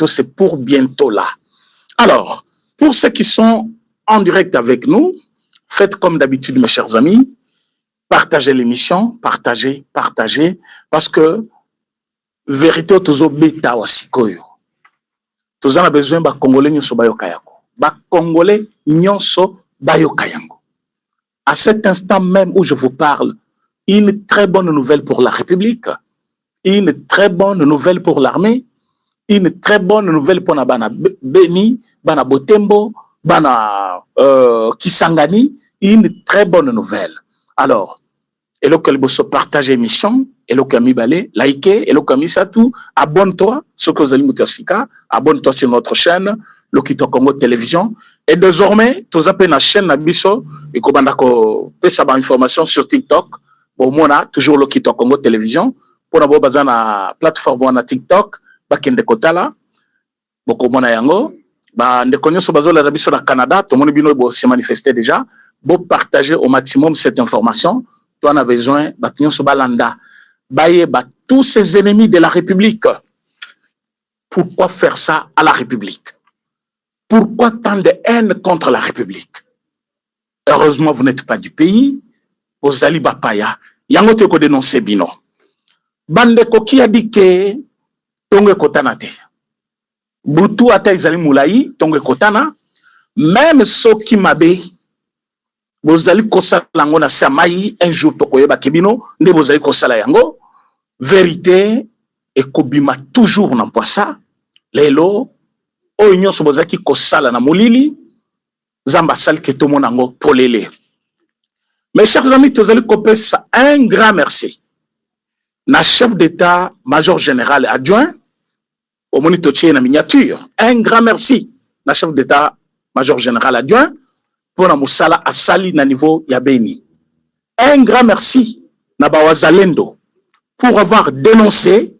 c'est pour bientôt là. Alors, pour ceux qui sont en direct avec nous, faites comme d'habitude, mes chers amis, partagez l'émission, partagez, parce que vérité tozo beta wasikoyo. Tozo na besoin ba Congolais nyonso bayoka yango. Ba Congolais nyonso bayoka yango. À cet instant même où je vous parle, une très bonne nouvelle pour la République, une très bonne nouvelle pour l'armée, une très bonne nouvelle pour Bana Beni, Bana Botembo, Bana Kisangani, une très bonne nouvelle. Alors, et le se partage l'émission, et le Kami Balé, likez, et le Kami Satou, abonne-toi, ce que vous allez Moutassika, abonne-toi sur notre chaîne, le Kito Congo Télévision, et désormais, tu as la chaîne Nabiso, et qu'on a fait information sur TikTok, au moins, toujours le Kito Congo Télévision, pour avoir besoin de la plateforme na TikTok, bakende kotala, boko mona yango, ba ndekonyo so bazola na biso na Canada, tout le monde bino se manifester déjà, bo partager au maximum cette information. Toi, on a besoin, tous ces ennemis de la République. Pourquoi faire ça à la République? Pourquoi tant de haine contre la République? Heureusement, vous n'êtes pas du pays. Vous allez bapaya. Yango te ko dénoncer bino. Bande ko qui a dit que tongue kotanate. Butu ata izali moulayi, tongue kotana. Même ceux qui m'abe. Vous allez kosala yango na samayi un jour tokoyeba kebino nde vous allez kosala yango vérité et kobima toujours na poisa lelo oyo nyonso bozaki kosala na molili zamba sali ke to monango polele. Mes chers amis, vous allez kopesa un grand merci na chef d'état major général adjoint au monito tchie na miniature, un grand merci na chef d'état major général adjoint pour la Moussala à Sali na niveau Yabeni. Un grand merci na Bawazalendo pour avoir dénoncé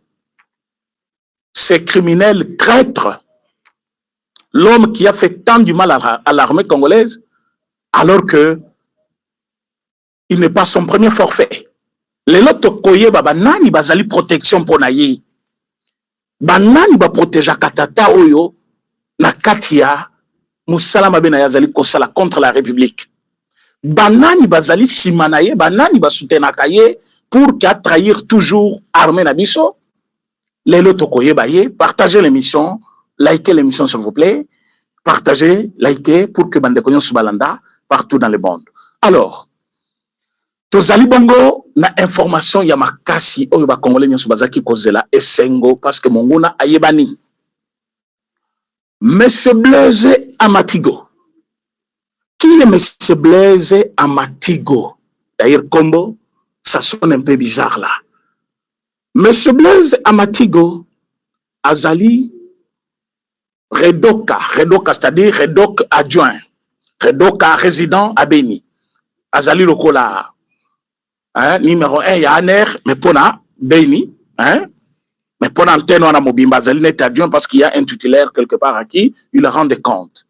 ces criminels traîtres, l'homme qui a fait tant du mal à l'armée congolaise, alors que il n'est pas son premier forfait. Les autres koye banani bazali protection pour naye. Banani ba protéger katata oyo na katia Moussala Mabena Yazali Kosala contre la République. Banani Bazali Simanaye, Banani Basutenakaye pour qu'à trahir toujours Armée Nabiso. Les lotokoye baye, partagez l'émission, likez l'émission s'il vous plaît, partagez, likez pour que Bandekonyon Subalanda partout dans le monde. Alors, Tozali Bongo na information Yamakasi Oyoba Congolais Nyosubazaki Kozela et Sengo parce que Monguna Ayebani. Monsieur Blaise Amatigo. Qui est Monsieur Blaise Amatigo? D'ailleurs, combo, ça sonne un peu bizarre là. Monsieur Blaise Amatigo, Azali Redoka, c'est-à-dire Redok adjoint, Redoka résident à Beni. Azali Lokola, hein, numéro 1, il y a un air, mais pour Beni, hein. Mais pour l'antenne, on a Mobimba, Zali n'est adjoint parce qu'il y a un tutélaire quelque part à qui il rend des comptes.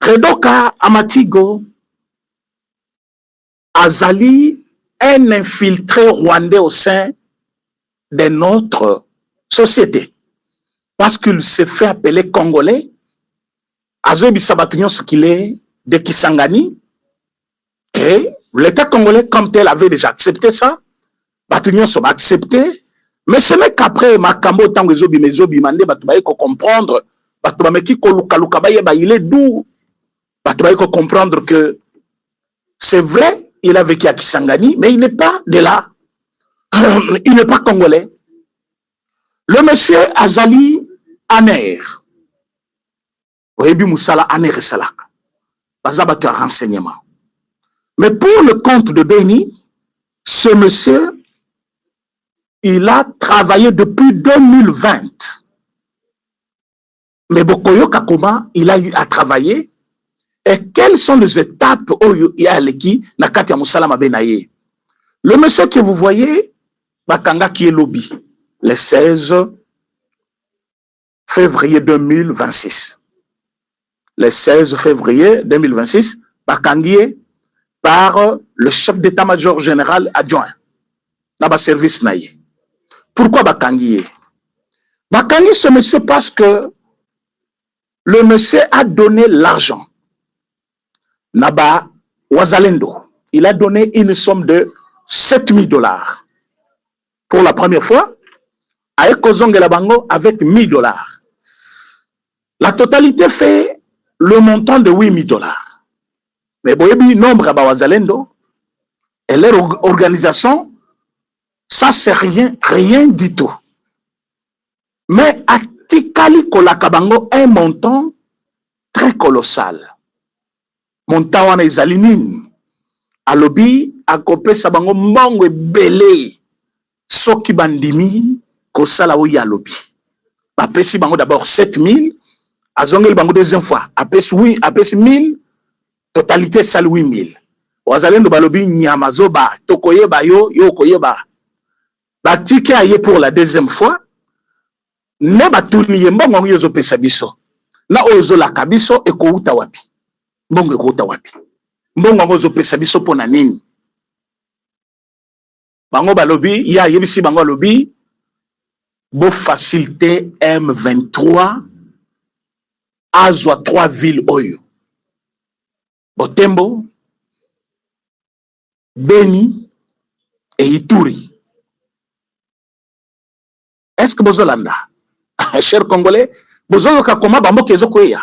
Redoka Amatigo, Azali, un infiltré rwandais au sein de notre société. Parce qu'il s'est fait appeler Congolais, Azobi Sabatignon, ce qu'il est de Kisangani, et l'État congolais, comme tel, avait déjà accepté ça, Batignon s'est accepté. Mais ce n'est qu'après Makambo tango zobi mezobi mande batubaye ko comprendre batubameki ko luka baye ba il est doux batubaye ko comprendre que c'est vrai il a vécu à Kisangani mais il n'est pas de là. Il n'est pas congolais. Le monsieur Azali Aner Oyebi Moussala Aner Salaka bazabatu renseignement. Mais pour le compte de Beni, ce monsieur il a travaillé depuis 2020. Mais Bokoyo Kakoma, il a eu à travailler. Et quelles sont les étapes où il y a l'équipe Nakatia Moussala Mabenaye? Le monsieur que vous voyez, Bakanga qui est lobby, le 16 février 2026. Le 16 février 2026, Bakangié par le chef d'état-major général adjoint. Là-bas, service Naye. Pourquoi Bakangié? Bakangi, ce monsieur, parce que le monsieur a donné l'argent. Naba Wazalendo, il a donné une somme de $7,000 pour la première fois. Aekozongela Bango avec $1,000. La totalité fait le montant de $8,000. Mais boyebi nombre à Wazalendo et leur organisation, ça c'est rien du tout. Mais à Tikali Kolakabango, un montant très colossal. Montant wana ezali nini? Alobi akope sabango mbongo ebele soki bandimi kosala oyo alobi. Bapesi bango d'abord 7,000, azongeli bango deuxième fois, apesi 1,000, totalité sali 8,000. Wazalendo balobi nyama zoba tokoyeba yo koyeba. Batike aye pour la deuxième fois. Ne batuni ye mbongo yozo pesa biso. Na ozo la kabiso ekouta wapi? Mbongo ekouta wapi? Mbongo ozo pesa biso pona nini? Bango balobi ya yebisi bango lobi bo facilité M23 azwa 3 villes oyo. Botembo, Beni et Ituri. Est-ce que Bozolanda, chers Congolais, Bozoloka comment Bamboka ezokoya?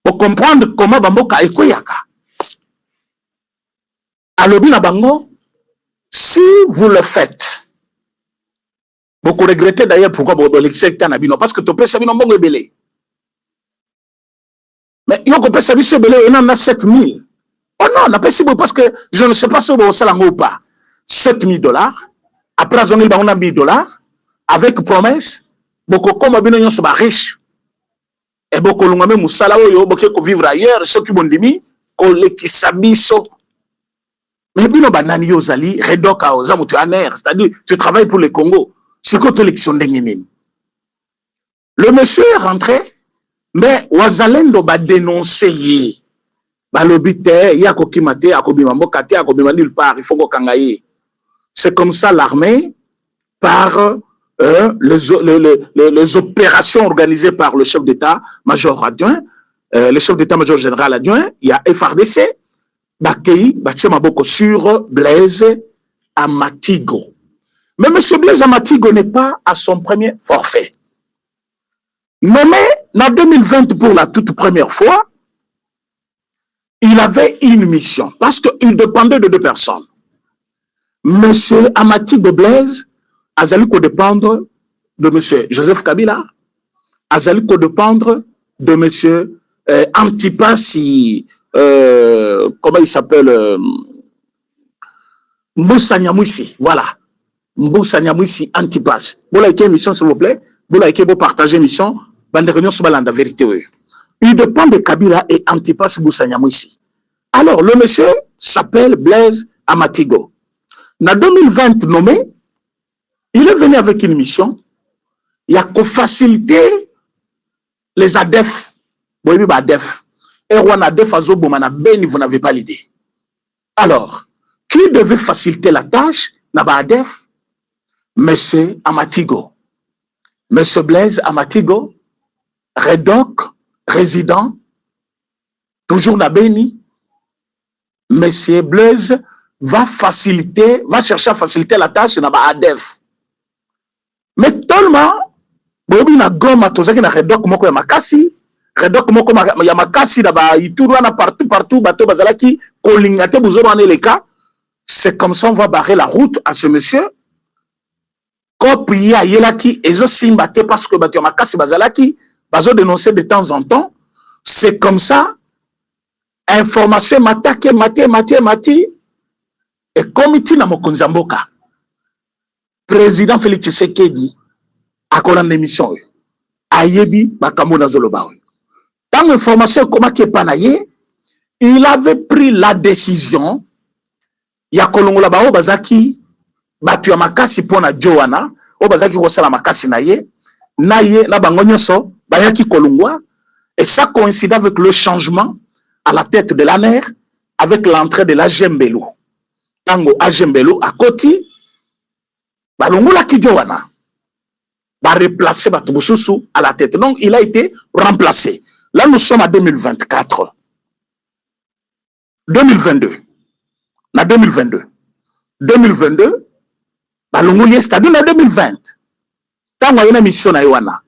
Pour comprendre comment Bamboka ekoyaka. Alobi na bango, si vous le faites, beaucoup regrettez d'ailleurs pourquoi vous l'exectez en abino, parce que tu peux savoir non belé. Mais il y a un peu de belé, il y en a 7,000. Oh non, on n'a pas si beau parce que je ne sais pas si vous avez ou pas. $7,000. Après, on a $1,000. Avec promesse, beaucoup comme abino sont riches. Et beaucoup l'ont même moussala ou beaucoup vivre ailleurs, ceux qui m'ont dit, qui s'abisso. Mais bino banani yozali, redoka ozamutu aner, c'est-à-dire, tu travailles pour le Congo. C'est quoi ton élection d'engénim? Le monsieur est rentré, mais Wazalendo ba dénoncé yi. Balobite, yako kimate, akobimambo kate, akobima nulle part, il faut qu'on kangaye. C'est comme ça l'armée, par les opérations organisées par le chef d'État-major adjoint, le chef d'État-major général adjoint, il y a FRDC, Bakei, Batia Maboko sur Blaise Amatigo. Mais M. Blaise Amatigo n'est pas à son premier forfait. Nommé en 2020 pour la toute première fois, il avait une mission parce qu'il dépendait de 2 personnes. M. Amatigo Blaise azali ko dépendre de M. Joseph Kabila, azali ko dépendre de M. Antipasi, comment il s'appelle, Mboussa Nyamwisi, voilà. Mboussa Nyamwisi Antipas. Vous avez une mission, s'il vous plaît. Vous avez partager une mission. Bande réunion sur la vérité. Il dépend de Kabila et Antipas Mboussa Nyamwisi. Alors, le monsieur s'appelle Blaise Amatigo. En 2020 nommé, il est venu avec une mission. Il y a qu'à faciliter les ADEF. Oui, ADEF. Et on a ADEF à Zobomana Ben, vous n'avez pas l'idée. Alors, qui devait faciliter la tâche? Naba ADEF, Monsieur Amatigo. Monsieur Blaise Amatigo, Redoc, résident, toujours na Beni. Monsieur Blaise va chercher à faciliter la tâche Naba ADEF. Mais tellement, bobi na Goma tozaki na Redoc moko ya makasi, Redoc moko ya makasi na ba Ituri na partout bato bazalaki kolingate buzoba na les cas. C'est comme ça on va barrer la route à ce monsieur. Kopi ya yelaki ezo simba te parce que bato ya makasi bazalaki bazo dénoncer de temps en temps. C'est comme ça information matake mati et comité na mokonzi mboka. Président Félix Tshisekedi a colonne d'émission. Ayebi makambo na zoloba. Dans l'information comment qui est panaye, il avait pris la décision ya kolongola bao bazaki batu ya makasi pona Joana, o bazaki kosala makasi na ye na bango nyonso bayaki kolongwa, et ça coïncide avec le changement à la tête de l'ANER avec l'entrée de la Gembelu. Tango a Gembelu à Koti balongola ki Joana. va replacer Batoussou à la tête. Donc, il a été remplacé. Là, nous sommes à 2024. 2022. En 2022. 2022, Balongoli, c'est-à-dire en 2020. Quand on a une mission à Iwana,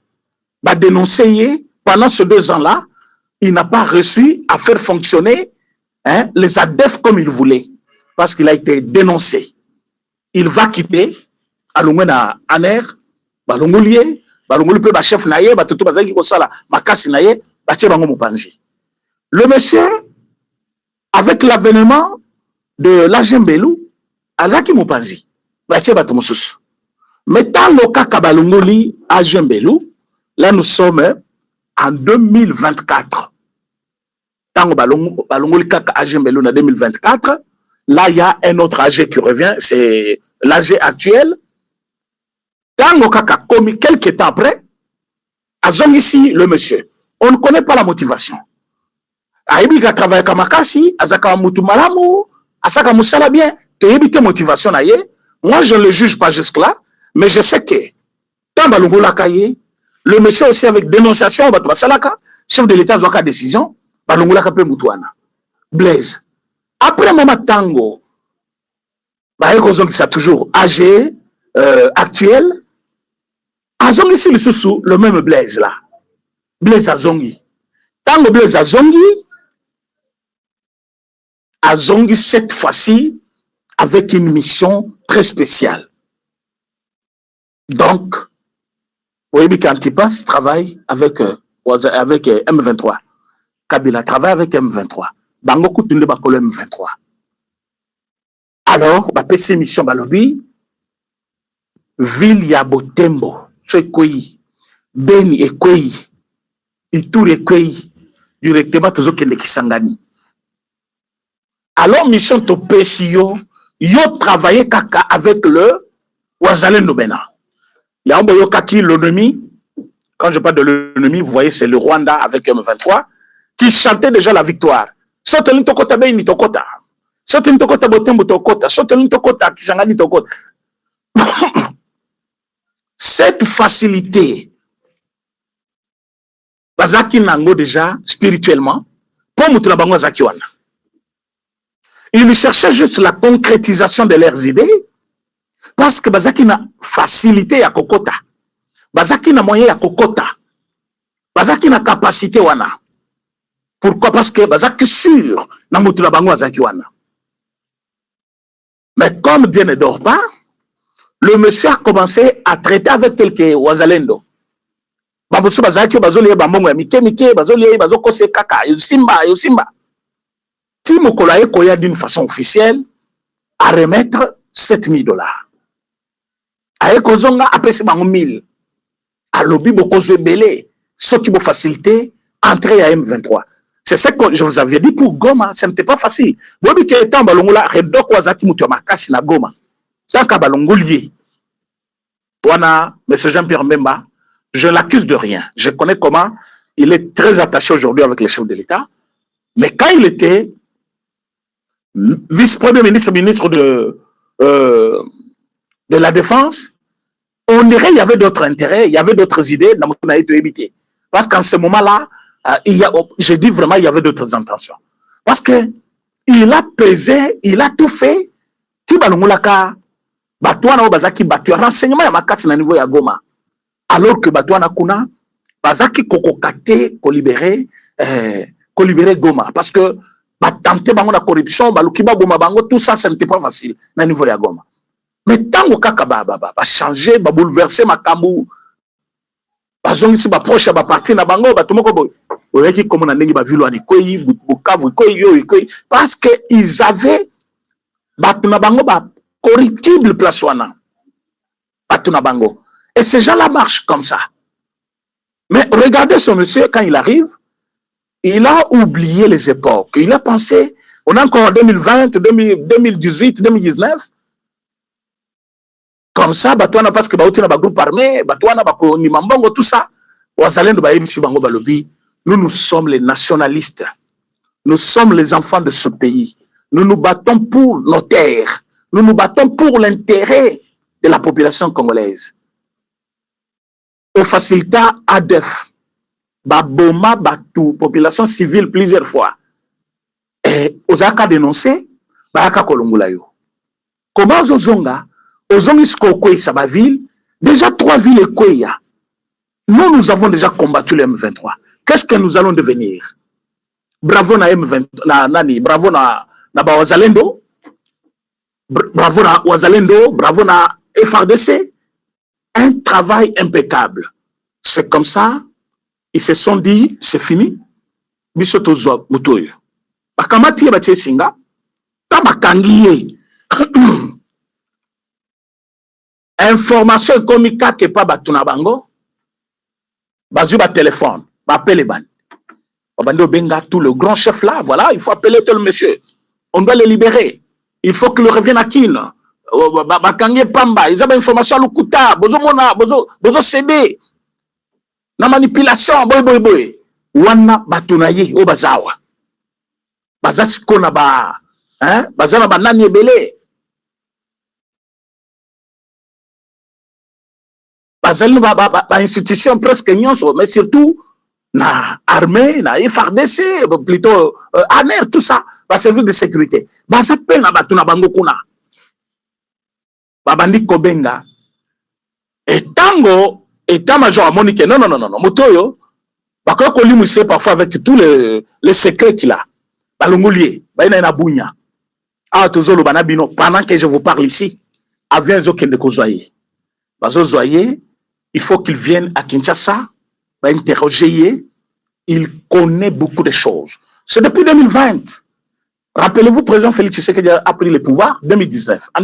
va dénoncer pendant ces 2 ans-là, il n'a pas réussi à faire fonctionner les ADEF comme il voulait, parce qu'il a été dénoncé. Il va quitter Alungwena Aner, Balongoli peut ba chef naye, ba tout bazaki ko sala makasi naye, ba tie bango mopanzi. Le monsieur, avec l'avènement de l'Agembelou, alaki mopanzi, ba tie bato mosusu. Mais tant le cas Kabalongoli Agembelou, là nous sommes en 2024. Tant Balongoli Kaka Agembelou en 2024, là il y a un autre AG qui revient, c'est l'AG actuel. Tant Kaka commis quelques temps après, Azong ici le monsieur. On ne connaît pas la motivation. Aïbi qui travaille comme Makasi, Azaka Moutou Malamu, Azaka Moussala bien, tu éviter motivation naïe. Moi je ne le juge pas jusque-là, mais je sais que tant Balongola Kaye, le monsieur aussi avec dénonciation, chef de l'État doit faire décision, Balongola Kapé Moutouana. Blaise. Après Mama Tango, ça toujours âgé, actuel, Azongi ici le sous le même Blaise là. Blaise Azongi. Tango Blaise Azongi cette fois-ci avec une mission très spéciale. Donc, Oyebi Kantipas travaille avec M23. Kabila travaille avec M23. Bango Koutunde Bakolo M23. Alors, PC mission Balobi, Ville Yabotembo, Tsoekoi, Beni Ekoi, Ituri Ekoi, directement Tozokende Kisangani. Alors, mission Topesio, yo travaillé kaka avec le Wazalendo Bena. Il y a un boyo kaki l'ennemi. Quand je parle de l'ennemi, vous voyez, c'est le Rwanda avec M23 qui chantait déjà la victoire. Sotelin Tokota Beni Tokota. Sotelin Tokota Botembo Tokota. Sotelin Tokota Kisangani Tokota. Cette facilité, Bazaki Nango déjà, spirituellement, pour Moutulabango Zakiwana. Ils cherchaient juste la concrétisation de leurs idées, parce que Bazaki na facilité à Kokota. Bazaki na moyen à Kokota. Bazaki na capacité wana. Pourquoi? Parce que Bazaki sûr na Moutulabango Zakiwana. Mais comme Dieu ne dort pas, le monsieur a commencé à traiter avec quelques Wazalendo. Bambusu Bazaki, Bazoli, Bambongo, Mike, Bazoli, Bazoko, Kaka, Yosimba. Timo Kolae Koya d'une façon officielle à remettre $7,000. Aye Kozonga a payé 1000. À lobby Bokozwe Belé, ce qui vous faciliter entrer à M23. C'est ce que je vous avais dit pour Goma, ce n'était pas facile. Vous avez dit que tant Balongola, Redok Wazaki Moutuamakasi na Goma. Sans qu'à Balongolier. Wana, M. Jean-Pierre Mbemba, je ne l'accuse de rien. Je connais comment il est très attaché aujourd'hui avec les chefs de l'État. Mais quand il était vice-premier ministre, ministre de la Défense, on dirait qu'il y avait d'autres intérêts, il y avait d'autres idées dans mon avis de éviter. Parce qu'en ce moment-là, je dis vraiment il y avait d'autres intentions. Parce que il a pesé, il a tout fait. Tu balongolaka, Batouana ou Bazaki Batu, renseignement ya makasi na niveau ya Goma. Alors que Batouana Kuna, Bazaki kokokate, ko libérer Goma. Parce que tenter bango la corruption, balukiba Goma bango, tout ça, ce n'était pas facile na niveau ya Goma. Mais tant que kaka ba changer, ba bouleverser makambu, bazongi si ba proche ba parti na bango, ba tomoko boy. Oyeki comme na ndenge ba vilo ani koyi, Bukavu koyi, parce que ils avaient batuna bango ba corruptible place wana. Batuna bango. Et ces gens-là marchent comme ça. Mais regardez ce monsieur quand il arrive, il a oublié les époques. Il a pensé, on est encore en 2020, 2018, 2019. Comme ça, Batouana, parce que Baoutina ba groupe armé, Batouana ba Nimambongo, tout ça. Wazalendo ba Ebisi Bango Balobi. Nous sommes les nationalistes. Nous sommes les enfants de ce pays. Nous nous battons pour nos terres. Nous nous battons pour l'intérêt de la population congolaise. au facilita ADF, Baboma, Batou, population civile plusieurs fois. Et aux aka dénoncé, Baraka Kolongulayo. Comment Ozonga, Ozongisko ça va ville, déjà 3 villes et Koya. Nous avons déjà combattu le M23. Qu'est-ce que nous allons devenir? Bravo na M23, bravo na Wazalendo, bravo na Wazalendo, bravo na FRDC. Un travail impeccable. C'est comme ça, ils se sont dit, c'est fini. Bisotozo mutoyo. Bakamati batie singa, tamakangiye. Information économique que pas batuna bango. Bazu ba téléphone, ba appelle ban. Babando benga tout le grand chef là, voilà, il faut appeler tel monsieur. On doit le libérer. Il faut qu'il revienne à Kin. Bakangiye pamba, ils ont information à l'ukuta, bozo mona, bozo CD. Na manipulation, boy. Wana batunaye o bazawa. Bazasiko na ba, hein? Bazana ba nani ebele. Bazali ba institution presque nyonso, mais surtout na armée, na FRDC, plutôt ANER, tout ça, va servir de sécurité. Bazape na batuna bango kuna. Babandi kobenga. Et tango, état-major à Monique, non, motoyo, bakoko kolimuise parfois avec tous les secrets qu'il a. Balongolier, baina na bunya. Ah, tozolo banabino, pendant que je vous parle ici, avion zokende kozoye. Bazo zoye, il faut qu'il vienne à Kinshasa, va interroger, il connaît beaucoup de choses. C'est depuis 2020. Rappelez-vous, président Félix Tshisekedi a pris le pouvoir en 2019. En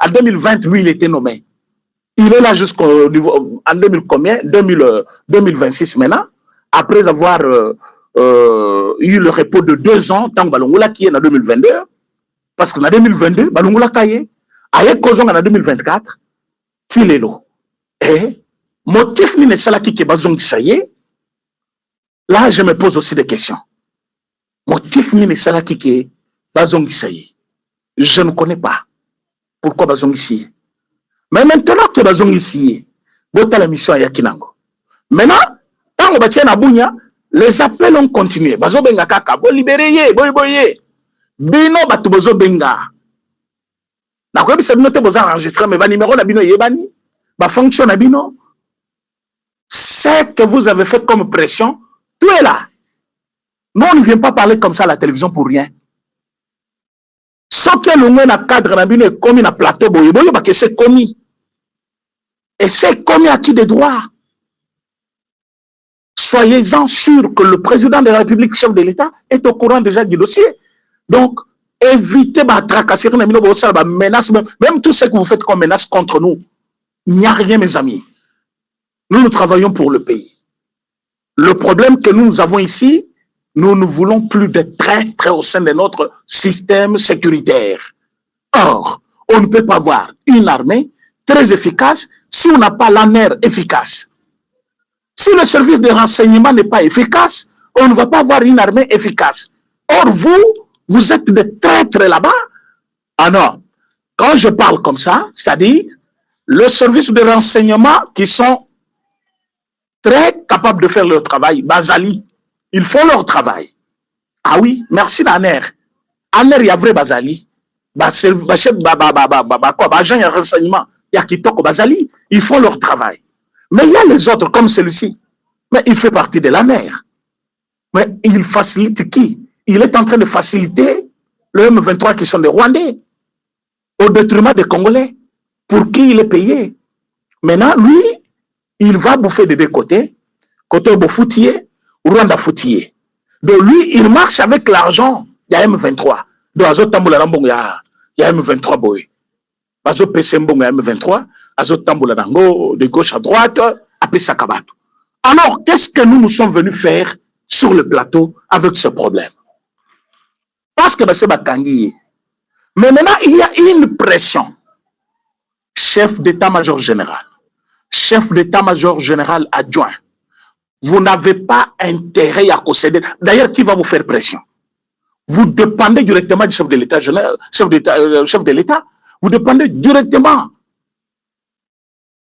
2020, lui, il était nommé. Il est là jusqu'au niveau, en 2026 maintenant, après avoir eu le repos de 2 ans, tant que Balongola qui est en 2022, parce qu'en 2022, Balongola Kaye, Aye Kozong en 2024, Tilelo. Et motif ni salaki ke bazong saye, là je me pose aussi des questions. Motif ni salaki ke bazong saye. Je ne connais pas pourquoi bazong ici. Mais maintenant que bazong ici, bota la mission ya kinango. Maintenant, tant que na bunya, les appels ont continué. Bazo benga kaka, bo libéré ye, boye. Bino batu bozo benga. Na ko bisa bino te boza enregistrer mais ba numéro na bino yebani. Ba fonction na bino. C'est que vous avez fait comme pression, tout est là. Nous, on ne vient pas parler comme ça à la télévision pour rien. Ce que l'on a cadre na bino est commis na plateau boye parce que c'est commis. Et c'est commis à qui des droits. Soyez-en sûrs que le président de la République, chef de l'État, est au courant déjà du dossier. Donc, évitez de tracasser, même tout ce que vous faites comme menace contre nous. Il n'y a rien, mes amis. Nous travaillons pour le pays. Le problème que nous avons ici, nous ne voulons plus de traîtres au sein de notre système sécuritaire. Or, on ne peut pas avoir une armée très efficace si on n'a pas l'ANER efficace. Si le service de renseignement n'est pas efficace, on ne va pas avoir une armée efficace. Or, vous êtes des traîtres là-bas. Ah non, quand je parle comme ça, c'est-à-dire le service de renseignement qui sont très capables de faire leur travail, Bazali, ils font leur travail. Ah oui, merci l'ANER. ANER, il y a vrai Bazali. Agent de renseignement, il y a Kitoko Bazali, ils font leur travail. Mais il y a les autres comme celui-ci. Mais il fait partie de l'ANER. Mais il facilite qui? Il est en train de faciliter le M23 qui sont des Rwandais au détriment des Congolais. Pour qui il est payé? Maintenant, lui, il va bouffer de 2 côtés. Côté Bofoutier, Rwanda Foutier. Donc lui, il marche avec l'argent. Il y a M23. Donc Azo Tamboula Rambong, il y a M23 boy. Azo Pesembong, il y a M23. Azo Tamboula Rango, de gauche à droite, à Pesakabato. Alors, qu'est-ce que nous sommes venus faire sur le plateau avec ce problème? Parce que c'est Bakangi. Mais maintenant, il y a une pression. Chef d'état-major général, chef d'état-major général adjoint, vous n'avez pas intérêt à concéder. D'ailleurs, qui va vous faire pression? Vous dépendez directement du chef de l'État général, chef de l'État. Vous dépendez directement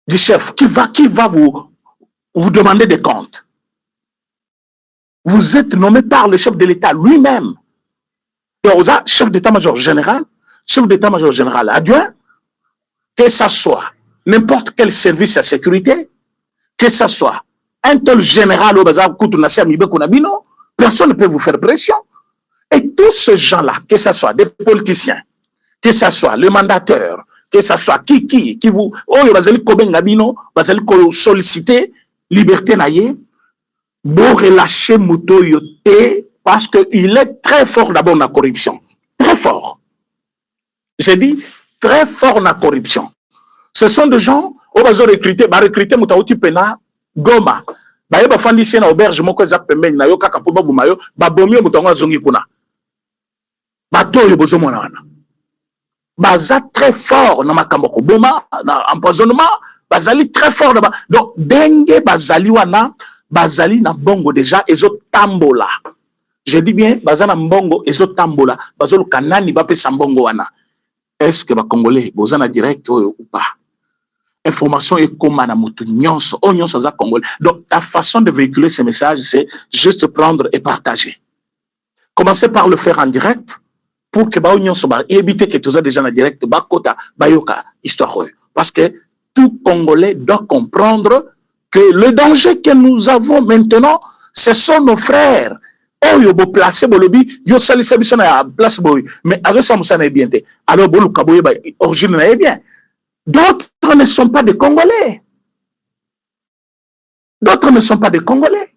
du chef qui va vous vous demandez des comptes. Vous êtes nommé par le chef de l'État lui-même. Chef d'état-major général adjoint, que ce soit n'importe quel service de sécurité, que ce soit un tel général au bazar, personne ne peut vous faire pression. Et tous ces gens-là, que ce soit des politiciens, que ce soit le mandateur, que ce soit qui vous, solliciter liberté naïe, bon relâcher Mouto Yoté, parce qu'il est très fort d'abord dans la corruption. Très fort. J'ai dit très fort dans la corruption. Ce sont des gens, on va recruter Moutaouti Pena, Goma. Bah, il va faire ici na auberge, moko za pembeni na yo kaka po babu mayo, ba bomio mutonga zongi kuna. Ba to yo bozo mona wana. Baza très fort na makambo boma, na empoisonnement, bazali très fort na ba. Donc dengue bazali wana, bazali na bongo déjà ezo tambola. Je dis bien bazana mbongo ezo tambola, bazolo kanani ba pe sambongo wana. Est-ce que ba congolais bozana direct ou pas? Information est comme à mutu nyonso, o nyonso za congolais. Donc ta façon de véhiculer ces messages, c'est juste prendre et partager. Commencez par le faire en direct pour que ba nyonso ba éviter que tous les gens en direct ba kota ba yoka histoire. Parce que tout Congolais doit comprendre que le danger que nous avons maintenant, ce sont nos frères. Oh yo bo placé bolobi yo salisa bisona ya place boy mais azo samusa na bien te. Alors bolu kaboye ba origine na bien. D'autres ne sont pas des Congolais. D'autres ne sont pas des Congolais.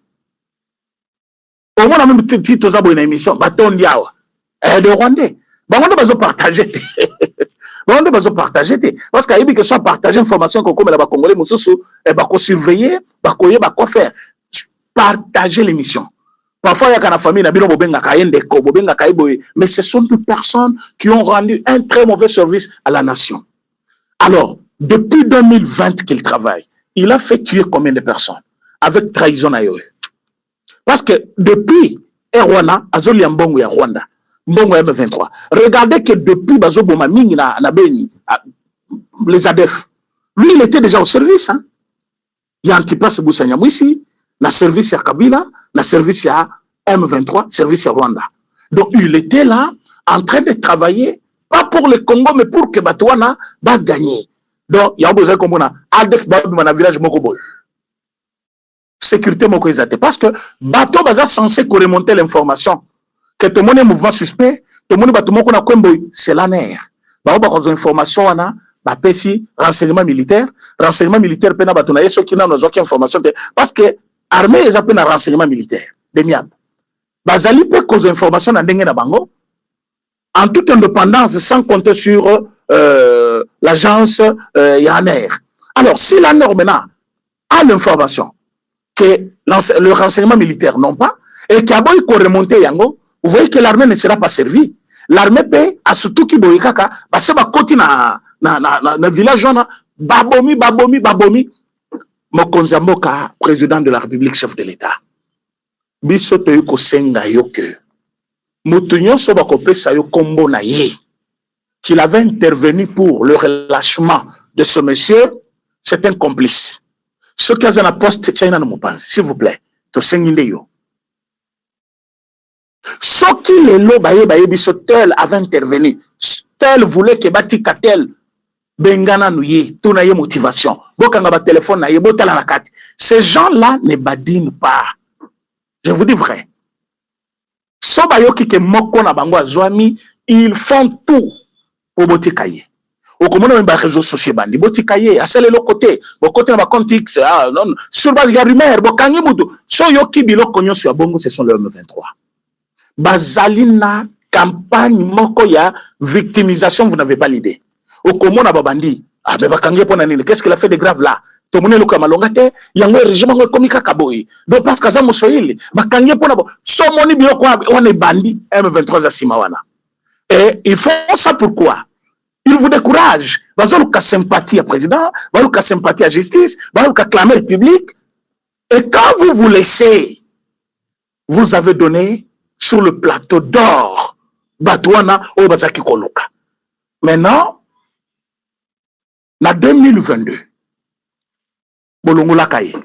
Au moins, même titre aux abonnés émission, bâton diawa, de Rwandais. Bah, on doit partager. On doit partager. Parce qu'il y a que soit partager information comme la Congolais, et bah, surveiller, bah, quoi faire. Partager l'émission. Parfois, il y a la famille, mais ce sont des personnes qui ont rendu un très mauvais service à la nation. Alors, depuis 2020 qu'il travaille, il a fait tuer combien de personnes avec trahison à eux? Parce que depuis Rwanda, Azoli Mbongo ya Rwanda, Mbongo M23, regardez que depuis Bazoboma Mingi na Beni, les ADF, lui il était déjà au service. Hein? Il y a Antipas Boussanyamou ici, na service à Kabila, na service à M23, service à Rwanda. Donc il était là en train de travailler. Pas pour le Congo, mais pour que Batouana va gagner. Donc, il y a besoin comme on a ADF dans le village Mokoboy. Sécurité Mokoizate. Parce que Bateau est censé remonter l'information. Que tout le monde est mouvement suspect, tout le monde est c'est la nerf. Bah, on a information, on a renseignement militaire. Renseignement militaire, pena batona, ceux qui n'ont aucune information. Parce que l'armée est appelée à renseignement militaire. Demiab. Bazali peut causer information dans Dengue Bango. En toute indépendance, sans compter sur l'agence Yaner. Alors, si la norme maintenant a l'information que le renseignement militaire n'ont pas, et qu'il y a beau remonter Yango, vous voyez que l'armée ne sera pas servie. L'armée peut, à surtout qui boyikaka, parce que côté na village, babomi. Mokonza Mboka, président de la République, chef de l'État. Bisoto yuko senga yoke. Moutounion Sobakopé Sayo Kombo Naye, qu'il avait intervenu pour le relâchement de ce monsieur, c'est un complice. Ce qui a un poste, China ne m'oublie, s'il vous plaît, to sengindeyo. Ce qui est là, tel avait intervenu, tel voulait que Batika tel, Bengana nouye, tout naye motivation, Bokanga ba téléphone naye, Botala la carte. Ces gens-là ne badinent pas. Je vous dis vrai. Sobayoki ke moko na bango azwami, ils font tout pour botikaye. Au commandement des réseaux sociaux bandi botikaye, à celle de l'autre côté, au côté de ma compte X, non, sur base de la rumeur, bokangi mutu, soyoki biloko nyonso ya bongo, ce sont les M23. Bazalina campagne moko ya victimisation, vous n'avez pas l'idée. Au commandement de babandi, ah mais bakangi pona nini, qu'est-ce qu'il a fait de grave là? Tout le monde est malongate, il y a un régime comme Kaboy. Donc, parce que ça, mon soil, Bakangi pour d'abord, son moni bio, on est bandit, M23 à Simawana. Et ils font ça pourquoi? Ils vous découragent. Ils ont sympathie à président, ils ont sympathie à justice, ils ont clamé République. Et quand vous vous laissez, vous avez donné sur le plateau d'or, Batouana au Bazaki Koloka. Maintenant, en 2022, Bolongola Kaye.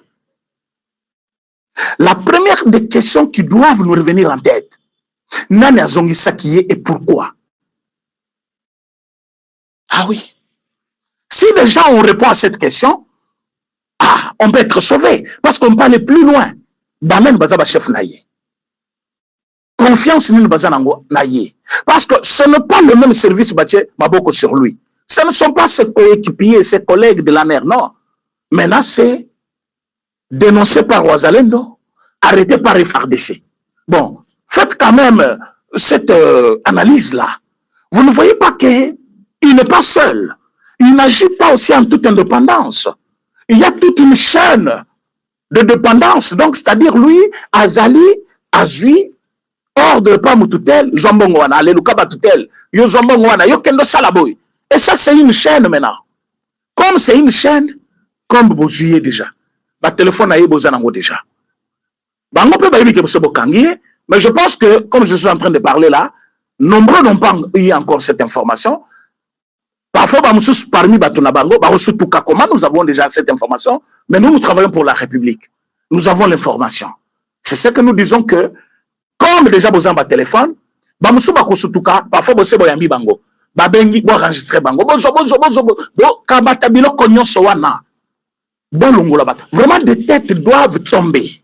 La première des questions qui doivent nous revenir en tête, Nani Azongi Sakiye et pourquoi? Ah oui. Si déjà on répond à cette question, on peut être sauvé. Parce qu'on peut aller plus loin. Bamen Bazaba chef Naye. Confiance Nini Bazanango Naye. Parce que ce n'est pas le même service bâti Maboko sur lui. Ce ne sont pas ses coéquipiers, ses collègues de la mer, non. Maintenant, c'est dénoncé par Ouazalendo, arrêté par FARDC. Bon, faites quand même cette analyse-là. Vous ne voyez pas qu'il n'est pas seul. Il n'agit pas aussi en toute indépendance. Il y a toute une chaîne de dépendance. Donc, c'est-à-dire lui, Azali, Azui, ordre pas Moutoutel, Zombongwana, Alelukaba Toutel, Yo Zombongwana, Yo Kendo Salaboy. Et ça, c'est une chaîne maintenant. Comme c'est une chaîne, comme vous jouez déjà. Bah, téléphone a Bozanango déjà. Bah, on peut pas dire que c'est Bokangié, mais je pense que, comme je suis en train de parler là, nombreux n'ont pas eu encore cette information. Parfois, parmi Batonabango, nous avons déjà cette information, mais nous travaillons pour la République. Nous avons l'information. C'est ce que nous disons que, comme déjà besoin de téléphone, parfois, vous avez bango. Babengi, vous enregistrez bango. Vraiment, des têtes doivent tomber.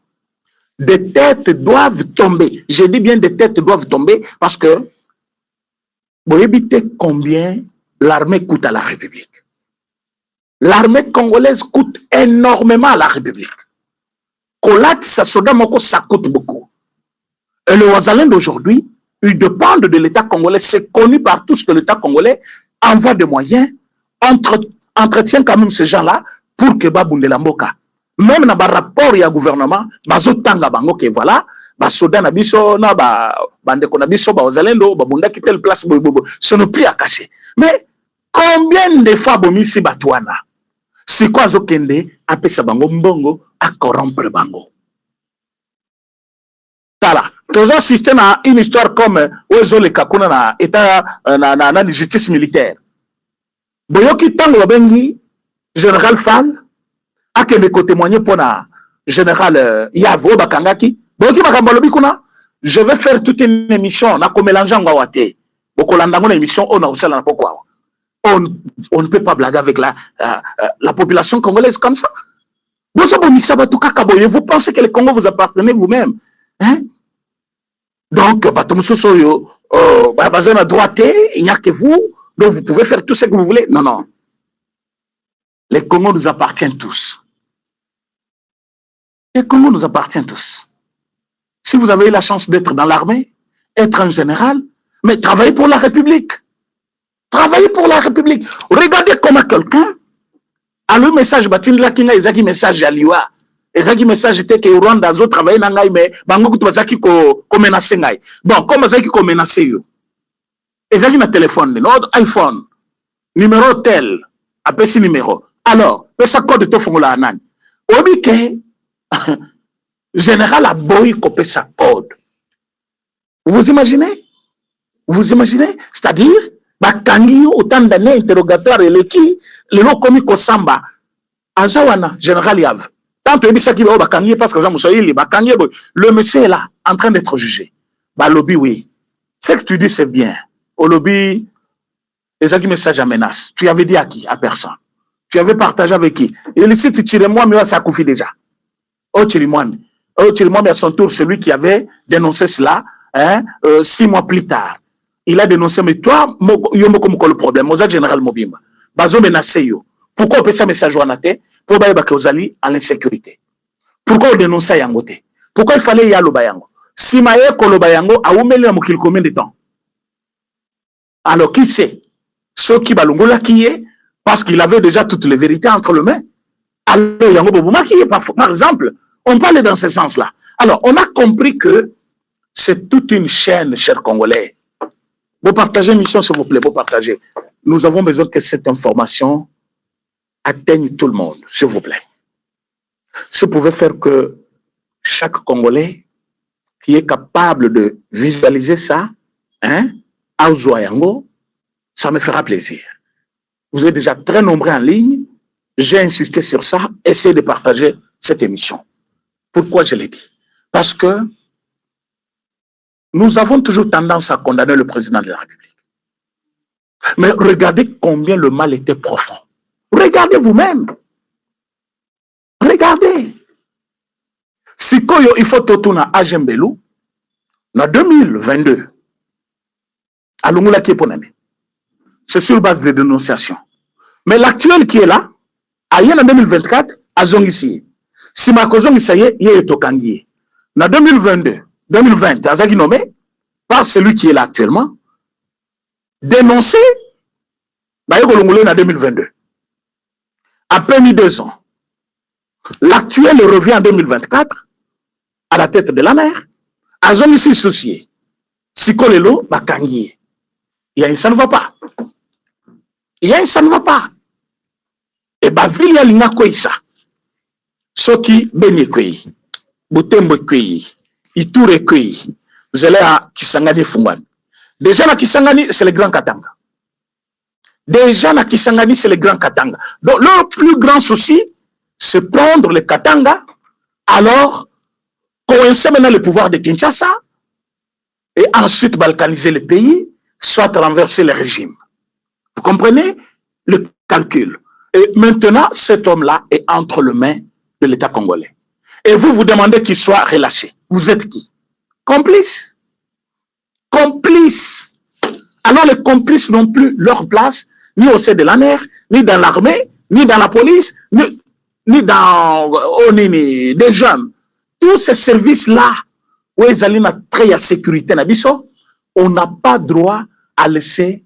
Des têtes doivent tomber. Je dis bien des têtes doivent tomber parce que, vous évitez combien l'armée coûte à la République. L'armée congolaise coûte énormément à la République. Kolat, ça coûte beaucoup. Et le Ouazalendo d'aujourd'hui, ils dépendent de l'État congolais. C'est connu par tous que l'État congolais envoie des moyens, entretient quand même ces gens-là pour que Babunde Lamboka. Même dans le rapport, il y a un gouvernement, Bazotanga Bango, que voilà, Basoda Nabiso, Bandeko Nabiso, Ouazalendo, Babunda quitte le place, ce n'est plus à cacher. Mais combien de fois Bomisi Batouana, c'est quoi Zokende, appelle ça Bango Mbongo, à corrompre Bango. Voilà. Tous assisté à une histoire comme Ozo le Kakuna na état na justice militaire. Boyoki tango babengi général Fall a que me témoigner pour na général Yavo Bakangaki. Boyoki bakambalobi kuna, je vais faire toute une émission na komélanger ngawate. Bokolandango na émission on a aussi na pourquoi. On ne peut pas blaguer avec la population congolaise comme ça. Vous pensez que le Congo vous appartenez vous-même, hein? Donc, à droite, il n'y a que vous, donc vous pouvez faire tout ce que vous voulez. Non, non. Les Congos nous appartiennent tous. Les Congos nous appartiennent tous. Si vous avez eu la chance d'être dans l'armée, être un général, mais travaillez pour la République. Travaillez pour la République. Regardez comment quelqu'un a le message, il message à l'IWA. Et ça message était que Rwanda a travaillé dans l'Aïe, mais Bango Kutubazaki ko menacé. Bon, comme ça qui ko menacé yo. Et ça qui na téléphone, notre iPhone, numéro tel, après ce numéro. Alors, ça code de ton la nan. Obi ke général a boy copé sa code. Vous imaginez? Vous imaginez? C'est-à-dire, bakangi autant d'années interrogatoire et l'équipe, le nom commis ko samba. Azawana, général Yav. Tant que parce que le monsieur est là, en train d'être jugé. Bah, lobby, oui. Ce que tu dis, c'est bien. Au lobby, les qui message à menace. Tu avais dit à qui? À personne. Tu avais partagé avec qui? Et ici, tu tires moi, mais ça confie déjà. Oh, Chirimouane. Oh, Chirimouane, à son tour, celui qui avait dénoncé cela, 6 mois plus tard. Il a dénoncé, mais toi, yo comme le problème, Mozart général Mobimba. Bazo menacé yo. Pourquoi on fait ça message à Nate? Pour aller à l'insécurité. Pourquoi on dénonce ça Yangote? Pourquoi il fallait y aller au Bayango? Si Maye Kolobayango a oumeli à combien de temps? Alors qui sait? Ceux qui balongola qui est, parce qu'il avait déjà toutes les vérités entre les mains. Alors Yango Bobouma qui est, par exemple, on parlait dans ce sens-là. Alors on a compris que c'est toute une chaîne, chers Congolais. Vous partagez mission, s'il vous plaît, vous partagez. Nous avons besoin que cette information atteigne tout le monde, s'il vous plaît. Ça pouvait faire que chaque Congolais qui est capable de visualiser ça, ça me fera plaisir. Vous êtes déjà très nombreux en ligne. J'ai insisté sur ça. Essayez de partager cette émission. Pourquoi je l'ai dit? Parce que nous avons toujours tendance à condamner le président de la République. Mais regardez combien le mal était profond. Regardez vous-même. Regardez. Si il faut tout à Ajembelu, en 2022, à Lungula qui est ponamé. C'est sur base de dénonciation. Mais l'actuel qui est là, en 2024, à Zongissi. Si ma cause Isaye, il est au Kangi. En 2022, 2020, Azaki nommé par celui qui est là actuellement, dénoncé, en 2022. À peine 2 ans. L'actuel revient en 2024 à la tête de la mer. Azongissi soucié. Si Kolelo, Bakangi. Ça ne va pas. Ça ne va pas. Et ville ya linga koisa. Soki beni kwei. Butembo kwei. Iture kwei. Zelea Kisangani Fungwan. Déjà na Kisangani, c'est le Grand Katanga. Déjà na Kisangani, c'est le Grand Katanga. Donc leur plus grand souci, c'est prendre le Katanga, alors coincer maintenant le pouvoir de Kinshasa, et ensuite balkaniser le pays, soit renverser le régime. Vous comprenez le calcul? Et maintenant, cet homme-là est entre les mains de l'État congolais. Et vous vous demandez qu'il soit relâché. Vous êtes qui? Complice. Complice. Alors les complices n'ont plus leur place, ni au sein de la mer, ni dans l'armée, ni dans la police, ni dans des jeunes. Tous ces services-là, où ils allaient très à sécurité, on n'a pas droit à laisser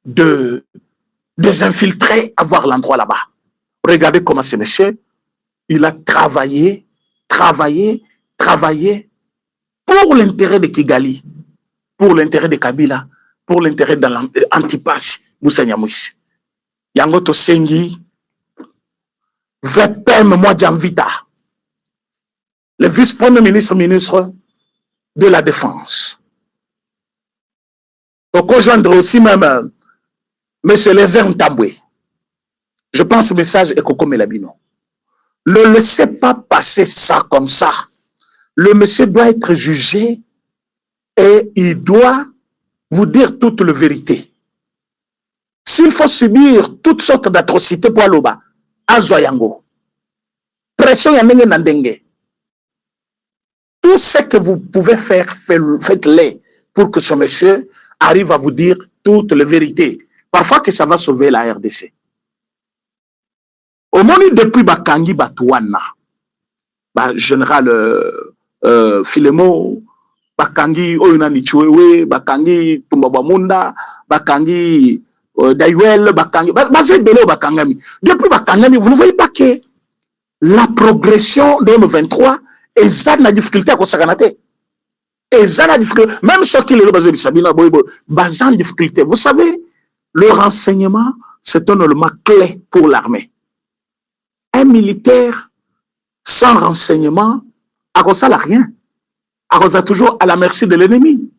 des infiltrés avoir l'endroit là-bas. Regardez comment ce monsieur, il a travaillé pour l'intérêt de Kigali, pour l'intérêt de Kabila, pour l'intérêt de l'Antipas, Moussa Nyamwisi. Yangoto Sengi, VPM Mwadjamvita, le vice-premier ministre de la Défense. Donc, rejoindre aussi même M. Lézer Ntambwe. Je pense que le message est Koko Melabino. Ne laissez pas passer ça comme ça. Le monsieur doit être jugé et il doit vous dire toute la vérité. S'il faut subir toutes sortes d'atrocités pour Aloba, Azoyango, pression Yandenge Nandenge, tout ce que vous pouvez faire, faites-le pour que ce monsieur arrive à vous dire toute la vérité. Parfois que ça va sauver la RDC. Au moment depuis Bakangi Batouana, général Filemo, Bakangi Oyunani Chouewe, Bakangi Tumbabamunda, Bakangi Dayuel, Bakangi, Bakangami. Depuis Bakangami, vous ne voyez pas que la progression de M23 est ça la difficulté à Kosaganate. Et ça la difficulté, même ceux qui le basent Sabina Boybo, basant difficulté. Vous savez, le renseignement, c'est un élément clé pour l'armée. Un militaire sans renseignement, à cause ça, rien. À cause toujours à la merci de l'ennemi.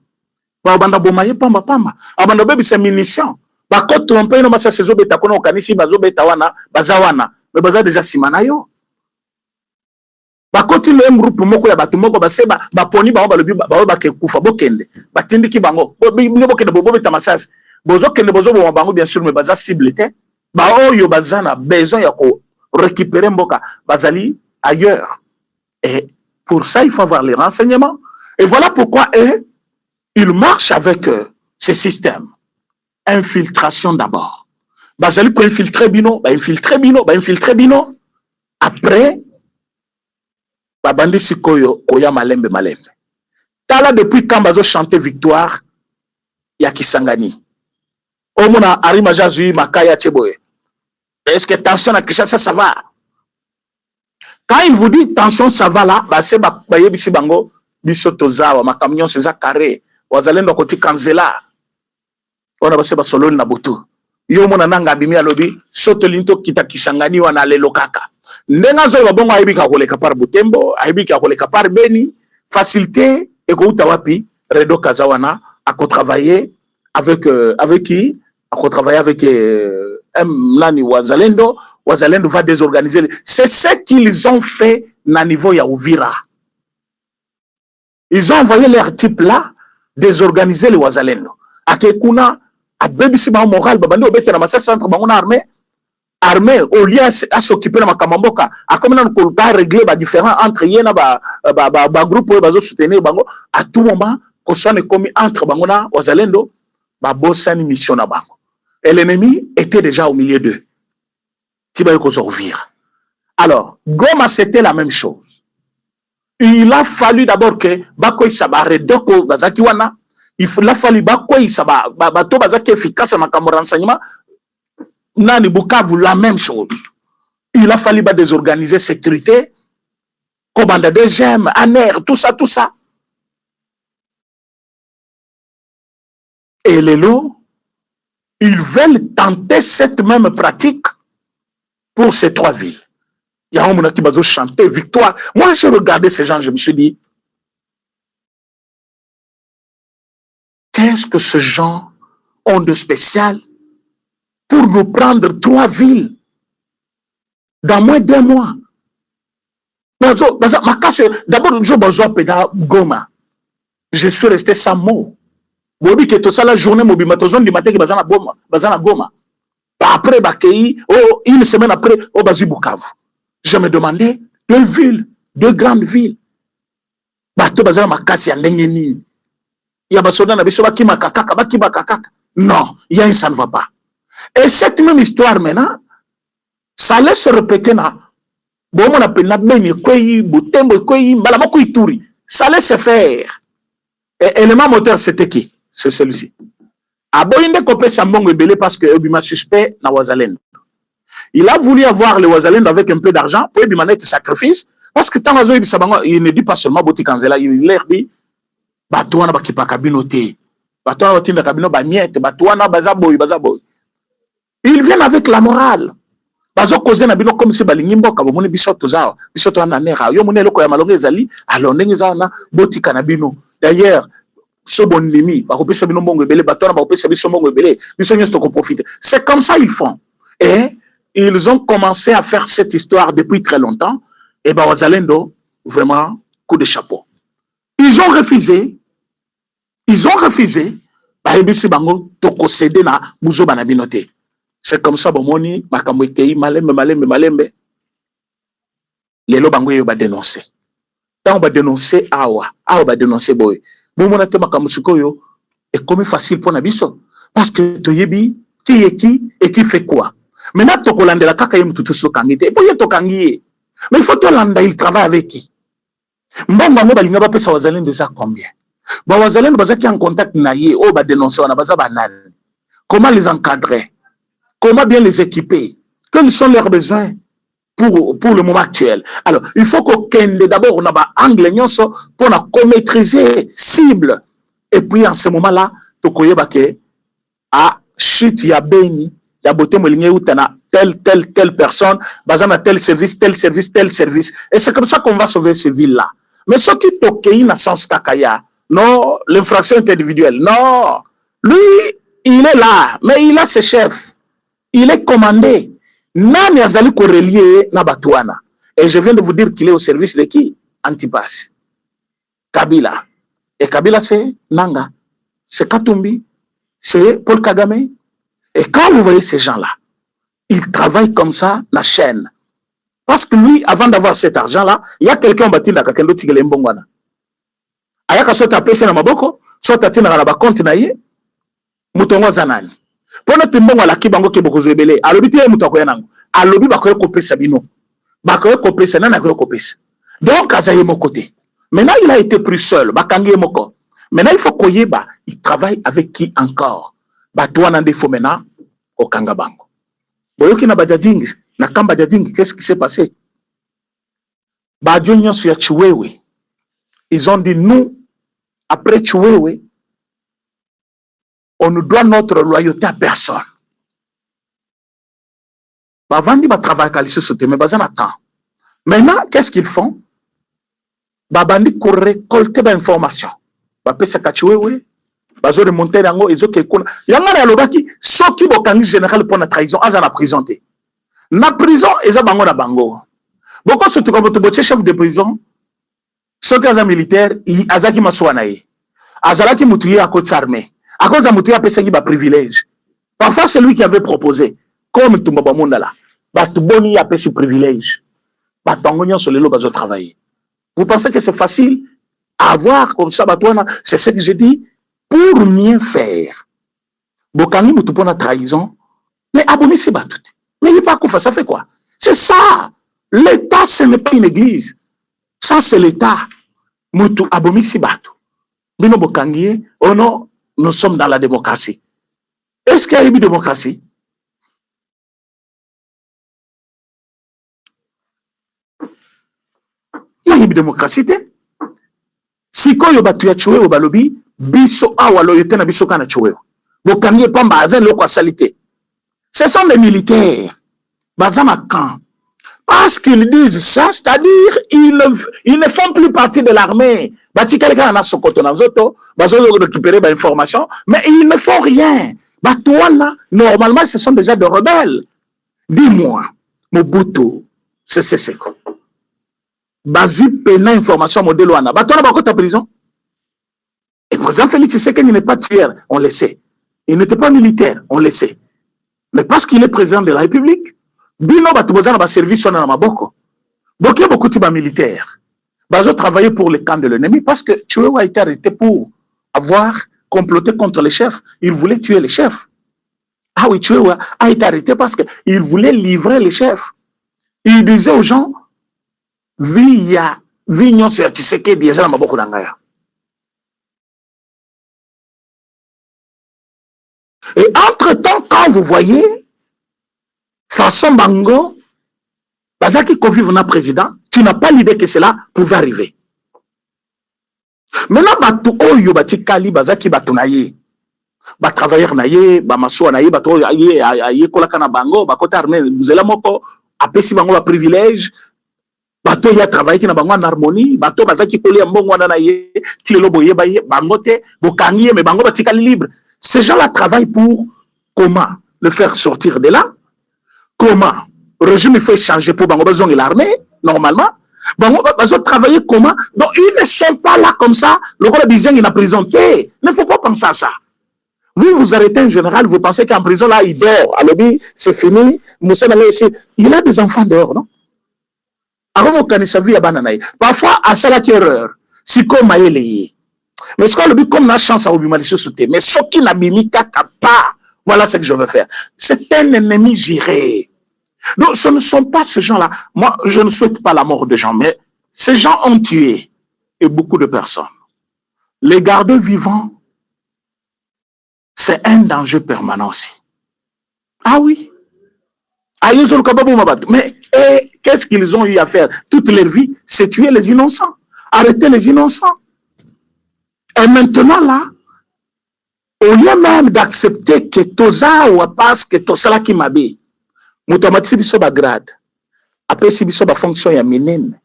Babanda bomaye pamba pamba. Abanda bebi c'est munitions. Ba ko tromper no masa sezo beta kono kanisi bazo beta wana bazawana. Mais baza déjà simanayo. Ba koti le groupe moko ya batu moko ba seba ba poni ba lobi ba ke kufa bokende. Ba tindiki bango. Bo bokende bo beta masas. Bozo kende bozo bo bango bien sûr mais baza cible té. Ba oyo bazana besoin ya ko récupérer mboka bazali ailleurs. Et pour ça il faut avoir les renseignements. Et voilà pourquoi il marche avec ces systèmes. Infiltration d'abord. Bazali ko infiltrer bino, ba infiltrer bino. Après, babandi sikoyo koya malembe. Tala depuis quand bazo chanter victoire ya Kisangani. Omona Arima Jazui Makaya Cheboye. Est-ce que tension à Kinshasa ça va? Quand il vous dit tension ça va là, ba se ba yebisi bango bisotozawa ma camion c'est carré. Wazalendo koti kanzela. On a passé par Solon Nabutu. Yo mona nanga bimi alobi soto linto kita Kisangani wana lelo kaka. Ndenga zo babongo aibika koleka par Butembo, aibika koleka par Beni, facilité et ko utawapi Redo Kazawana a travailler avec qui? A travailler avec Nani Wazalendo va désorganiser. C'est ce qu'ils ont fait na niveau ya Uvira. Ils ont envoyé leur type là désorganiser les Wazalendo. Akekuna abebisi ba moral babandi obete na massa centre bango na armée au lieu à s'occuper de ma kamamboka a comme on peut régler ba différents entre yena ba groupe où bazo soutenir bango à tout moment qu'on soit commis entre bango na Wazalendo ba bossani mission na bango. Et l'ennemi était déjà au milieu d'eux. Qui va y survivre. Alors, Goma c'était la même chose. Il a fallu d'abord que Bakoy Sabare Doko Bazaki Wana, il a fallu Bakoy Sabare Bato Bazaki efficace à ma renseignement. Nani Bukavu la même chose. Il a fallu désorganiser sécurité, commande de gemmes, ANER, tout ça, tout ça. Et les lots, ils veulent tenter cette même pratique pour ces trois villes. Il y a un monde qui va chanter victoire. Moi, j'ai regardé ces gens, je me suis dit, qu'est-ce que ces gens ont de spécial pour nous prendre trois villes dans moins d'un mois? D'abord, Goma. Je suis resté sans mots. Bobi que tout ça la journée mobimatozone du matin qui bazana Goma. Après une semaine après au Bazu Bukavu. Je me demandais deux villes, deux grandes villes. Bato bazana makasi ndengeni. Ya basoda na biso baki makakaka baki bakakaka. Non, il y a un ça ne va pas. Et cette même histoire maintenant, ça allait se répéter na. Bon on appelle na beni koyi butembo koyi mbala moko ituri. Ça allait se faire. Et l'élément moteur c'était qui? C'est celui-ci. Aboyinde kopé Sambongo Ebele parce que Obima suspect na Wazalendo. Il a voulu avoir les Wazalendo avec un peu d'argent pour Obima net sacrifice parce que tant il ne dit pas seulement Boti Kanzela, il leur dit Batouana bakipa kabino te. Batouana batinda kabino ba miette, Batouana bazaboy. Ils viennent avec la morale. Bazo causer na bino comme si balingimbo ka bomoni bisoto zao. Bisoto na nera. Yo mone loko ya malonge ezali, alors ndenge za na Boti Kanabino. D'ailleurs c'est comme ça ils font. Et ils ont commencé à faire cette histoire depuis très longtemps. Et Wazalendo, vraiment, coup de chapeau. Ils ont refusé. C'est comme ça, Bomoni, Makamwekei, Malembe. Les lobango yo ba dénoncer. Tant on va dénoncer, awa ba dénoncer boy. Et comme facile pour Nabiso. Parce que Toyebi, qui est qui et qui fait quoi. Maintenant, Tokolande la kakayem tout ce kangite. Et pour y tokangier. Mais il faut que Landa, il travaille avec qui. Mbongo balinga ba pesa Wazalendo déjà combien. Wazalendo bazaki en contact na ye, ba dénoncer wana baza banane. Comment les encadrer? Comment bien les équiper? Quels sont leurs besoins pour le moment actuel? Alors, il faut que d'abord on a un angle pour maîtriser cible. Et puis en ce moment-là, tokoyebake a chute ya beni ya boté molinge utana telle personne, bazana tel service. Et c'est comme ça qu'on va sauver ces villes-là. Mais ce qui tokei na sens kakaya, non, l'infraction est individuelle. Non, lui, il est là, mais il a ses chefs. Il est commandé. Nani azali ko relier na Batouana. Et je viens de vous dire qu'il est au service de qui? Antipas. Kabila. Et Kabila, c'est Nanga. C'est Katumbi. C'est Paul Kagame. Et quand vous voyez ces gens-là, ils travaillent comme ça, la chaîne. Parce que lui, avant d'avoir cet argent-là, il y a quelqu'un qui bâti dans quelqu'un d'autre qui est mbongwana. Ayaka soit tapé na maboko, soit tapé na ba compte na ye, mutongo zanani. Pona timbongo la kibango ke boko zebele, alobi te muto ko yanango. Alobi bakoye kopesa bino. Bakoye kopesa nana koye kopesa. Donc azaye mon côté. Maintenant il a été pris seul, bakangi moko. Maintenant il faut koyeba, il travaille avec qui encore? Batouana ndefo maintenant au Kangabango. Boyoki na bajadingi, na kamba jadingi, qu'est-ce qui s'est passé? Badjonyo sur Chiwewe. Ils ont dit nous, après Chiwewe, on ne doit notre loyauté à personne. Bavandi va travailler à l'issue mais bazan attend. Maintenant, qu'est-ce qu'ils font? Babandi pour récolter l'information. Bapesa Chiwewe. Bazo remonter yango ezoke kuna yanga na lobaki soki bokangi général pour la trahison aza na prison te na prison eza bango na bango Beaucoup surtout comme tu chef de prison, ceux qui sont militaires, Azaki Masouanaï. Azalaki Moutouye à côté armée. À cause de Moutouye a pesé un privilège. Parfois, c'est lui qui avait proposé, comme tout le monde là, Batuboni a pesé privilège. Batangonien sur les lobes à travailler. Vous pensez que c'est facile à avoir comme ça, c'est ce que j'ai dit, pour mieux faire. Bokangi Moutoupo trahison, mais abonné c'est battu. Mais il n'est pas quoi, ça fait quoi? C'est ça. L'État, ce n'est pas une église. Ça, c'est l'État. Moutou abomi si battu. Bino Bokangi, oh non, nous sommes dans la démocratie. Est-ce qu'il y a une démocratie? Il y a une démocratie. Si quand yo batu ya choué au balobi, biso awa loyote na biso kana choué. Bokangi pamba azen loko salité. Ce sont les militaires. Bazama quand. Parce qu'ils disent ça, c'est-à-dire ils ne font plus partie de l'armée. Bati quelqu'un a sokoto na zoto, bazo récupérer ba information, mais ils ne font rien. Batouana, normalement, ce sont déjà des rebelles. Dis-moi, Mobutu, c'est quoi? Bazi pena information modèle wana. Batouana bako ta prison. Et le président Félix Tshisekedi n'est pas tueur, on le sait. Il n'était pas militaire, on le sait. Mais parce qu'il est président de la République, Bino Batouboza n'a pas servi son amaboko. Beaucoup de militaires. Bazo travaillait pour le camp de l'ennemi parce que Tchouéo a été arrêté pour avoir comploté contre les chefs. Il voulait tuer les chefs. Ah oui, Tchouéo a été arrêté parce qu'il voulait livrer les chefs. Il disait aux gens, via vignon sur Tshisekedi, il y a beaucoup d'angaya. Et entre-temps, quand vous voyez, façon Bango, Bazaki Kofi venant président, tu n'as pas l'idée que cela pouvait arriver. Maintenant, Batou Oyo Bati Kali, Bazaki Batunaye, Bat travailleur Naye, Bamasso Naye, Batou Aye, Kolakana Bango, Bakota Armée, Zela Moko, Apesi Bango a privilège, Batou ya travaillé qui n'a Bango en harmonie, Batou Bazaki Koli Mbongo Nanaye, Tilelo Boye Baye, Bangote, Bokangi, mais Bango Bati Kali libre. Ces gens-là travaillent pour comment le faire sortir de là? Comment? Le régime il faut changer pour Bango Bazong et l'armée, normalement. Bango Bazong travailler comment? Donc ils ne sont pas là comme ça. Le rôle de Bizeng il a présenté. Il ne faut pas penser à ça. Vous arrêtez un général, vous pensez qu'en prison là il dort. Alors c'est fini. Il a des enfants dehors, non? Parfois à ça la erreur. Si comme aïe. Mais ce qu'on comme la chance à Obima mais ce qui n'a pas, voilà ce que je veux faire. C'est un ennemi géré. Donc, ce ne sont pas ces gens-là. Moi, je ne souhaite pas la mort des gens, mais ces gens ont tué et beaucoup de personnes. Les garder vivants, c'est un danger permanent aussi. Ah oui. Mais qu'est-ce qu'ils ont eu à faire toute leur vie? C'est tuer les innocents, arrêter les innocents. Et maintenant, là, au lieu même d'accepter que Toza ou parce que Tosala qui m'habille, Moutomatisi biso ba grade, apesi biso ba fonction ya minene,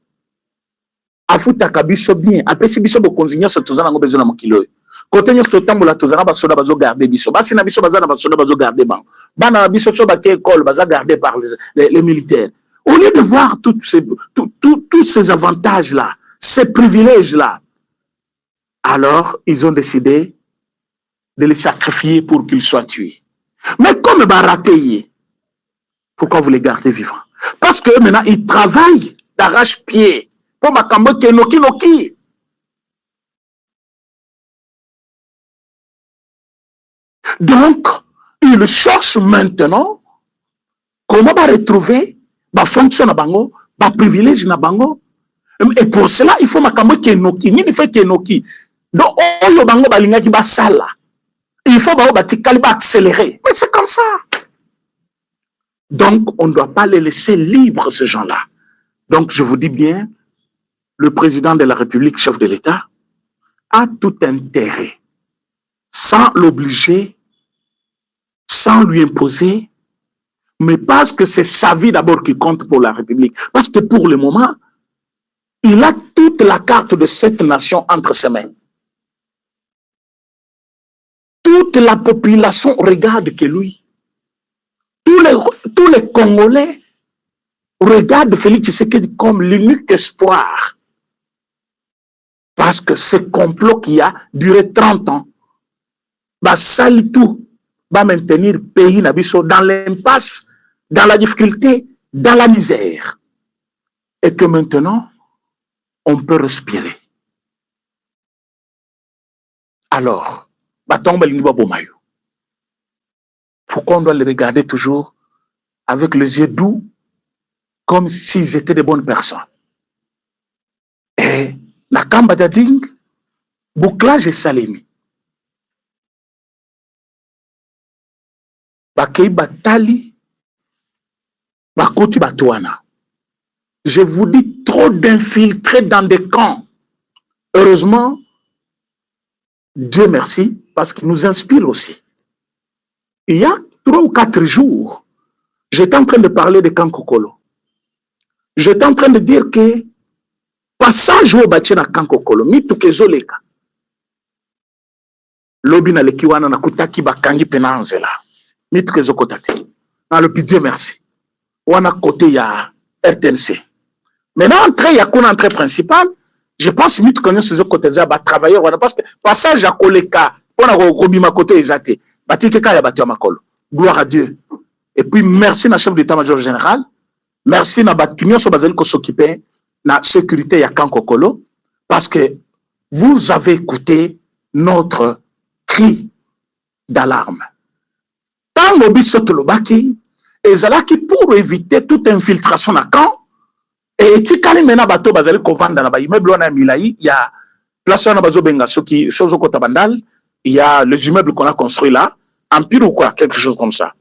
afutaka biso bien, apesi biso bo konzinyo so Toza nango bezo na mokilo. Kote nyo so tambola Toza na basoda bazo garder biso. Basi na biso baza na basoda bazo garder bango. Bana biso so ba ke école baza garder par les militaires. Au lieu de voir tous ces avantages-là, ces privilèges-là, alors ils ont décidé de les sacrifier pour qu'ils soient tués. Mais comme Baraté, pourquoi vous les gardez vivants? Parce que maintenant, ils travaillent d'arrache-pied pour Makambo Noki. Donc, ils cherchent maintenant comment retrouver ma fonction na bango, ma privilège na bango. Et pour cela, il faut Makambo Noki. Il faut Noki. Donc, Oyo bango balinga ki basala. Il faut accélérer. Mais c'est comme ça. Donc, on ne doit pas les laisser libres, ces gens-là. Donc, je vous dis bien, le président de la République, chef de l'État, a tout intérêt, sans l'obliger, sans lui imposer, mais parce que c'est sa vie d'abord qui compte pour la République. Parce que pour le moment, il a toute la carte de cette nation entre ses mains. Toute la population regarde que lui. Tous les Congolais regarde Félix Tshisekedi comme l'unique espoir. Parce que ce complot qui a duré 30 ans, va salir tout, va maintenir le pays dans l'impasse, dans la difficulté, dans la misère. Et que maintenant, on peut respirer. Alors, pourquoi on doit les regarder toujours avec les yeux doux, comme s'ils étaient de bonnes personnes? Et la Kamba Dading, bouclage et salimi. Bakei Batali, Bakoti Batouana. Je vous dis, trop d'infiltrés dans des camps. Heureusement, Dieu merci, parce qu'il nous inspire aussi. Il y a 3 ou 4 jours, j'étais en train de parler de Kankokolo. J'étais en train de dire que passage au bâti na Kankokolo, mitu kezoleka. Lobi na lekiwana na kutaki bakangi penanzela. Mitu kezokotate. Na le Dieu merci. Wana côté ya RTNC. Maintenant, entrée, il y a une entrée principale. Je pense que nous ce côté de travailleurs, parce que passage à Koleka, on a remis ma côté exacté. Gloire à Dieu. Et puis, merci à chef d'état-major général. Merci à Batunion Sobazel qui s'occupe de la sécurité à Kankokolo. Parce que vous avez écouté notre cri d'alarme. Tant que Bissotolobaki, et Zalaki pour éviter toute infiltration à Kamp. Et tikali mena bato bazali kovanda na ba immeuble wana milai, il y a place wana bazo benga soki sozo kota bandal, il y a les immeubles qu'on a construits là, empire ou quoi, quelque chose comme ça.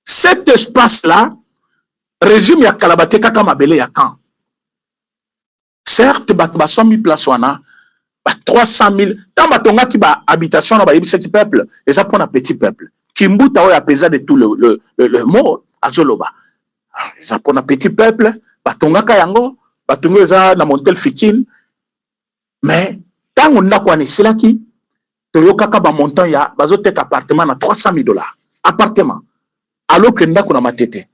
Cet espace là, régime ya kalabate kaka mabele ya Kamp. Certes bato ba 100 000 place wana, ba 300 000, tant batonga ki ba habitation na ba yebisa ki peuple, et ça pour un petit peuple. Kimbuta oya pesa de tout le mot azoloba. Ça pour un petit peuple. Batongaka yango, batongo eza na montel fikin, mais tant on a quoi nesilaki, toyokaka ba montant ya bazotek appartement na 300 000 $. Appartement. Alors que ndako na matete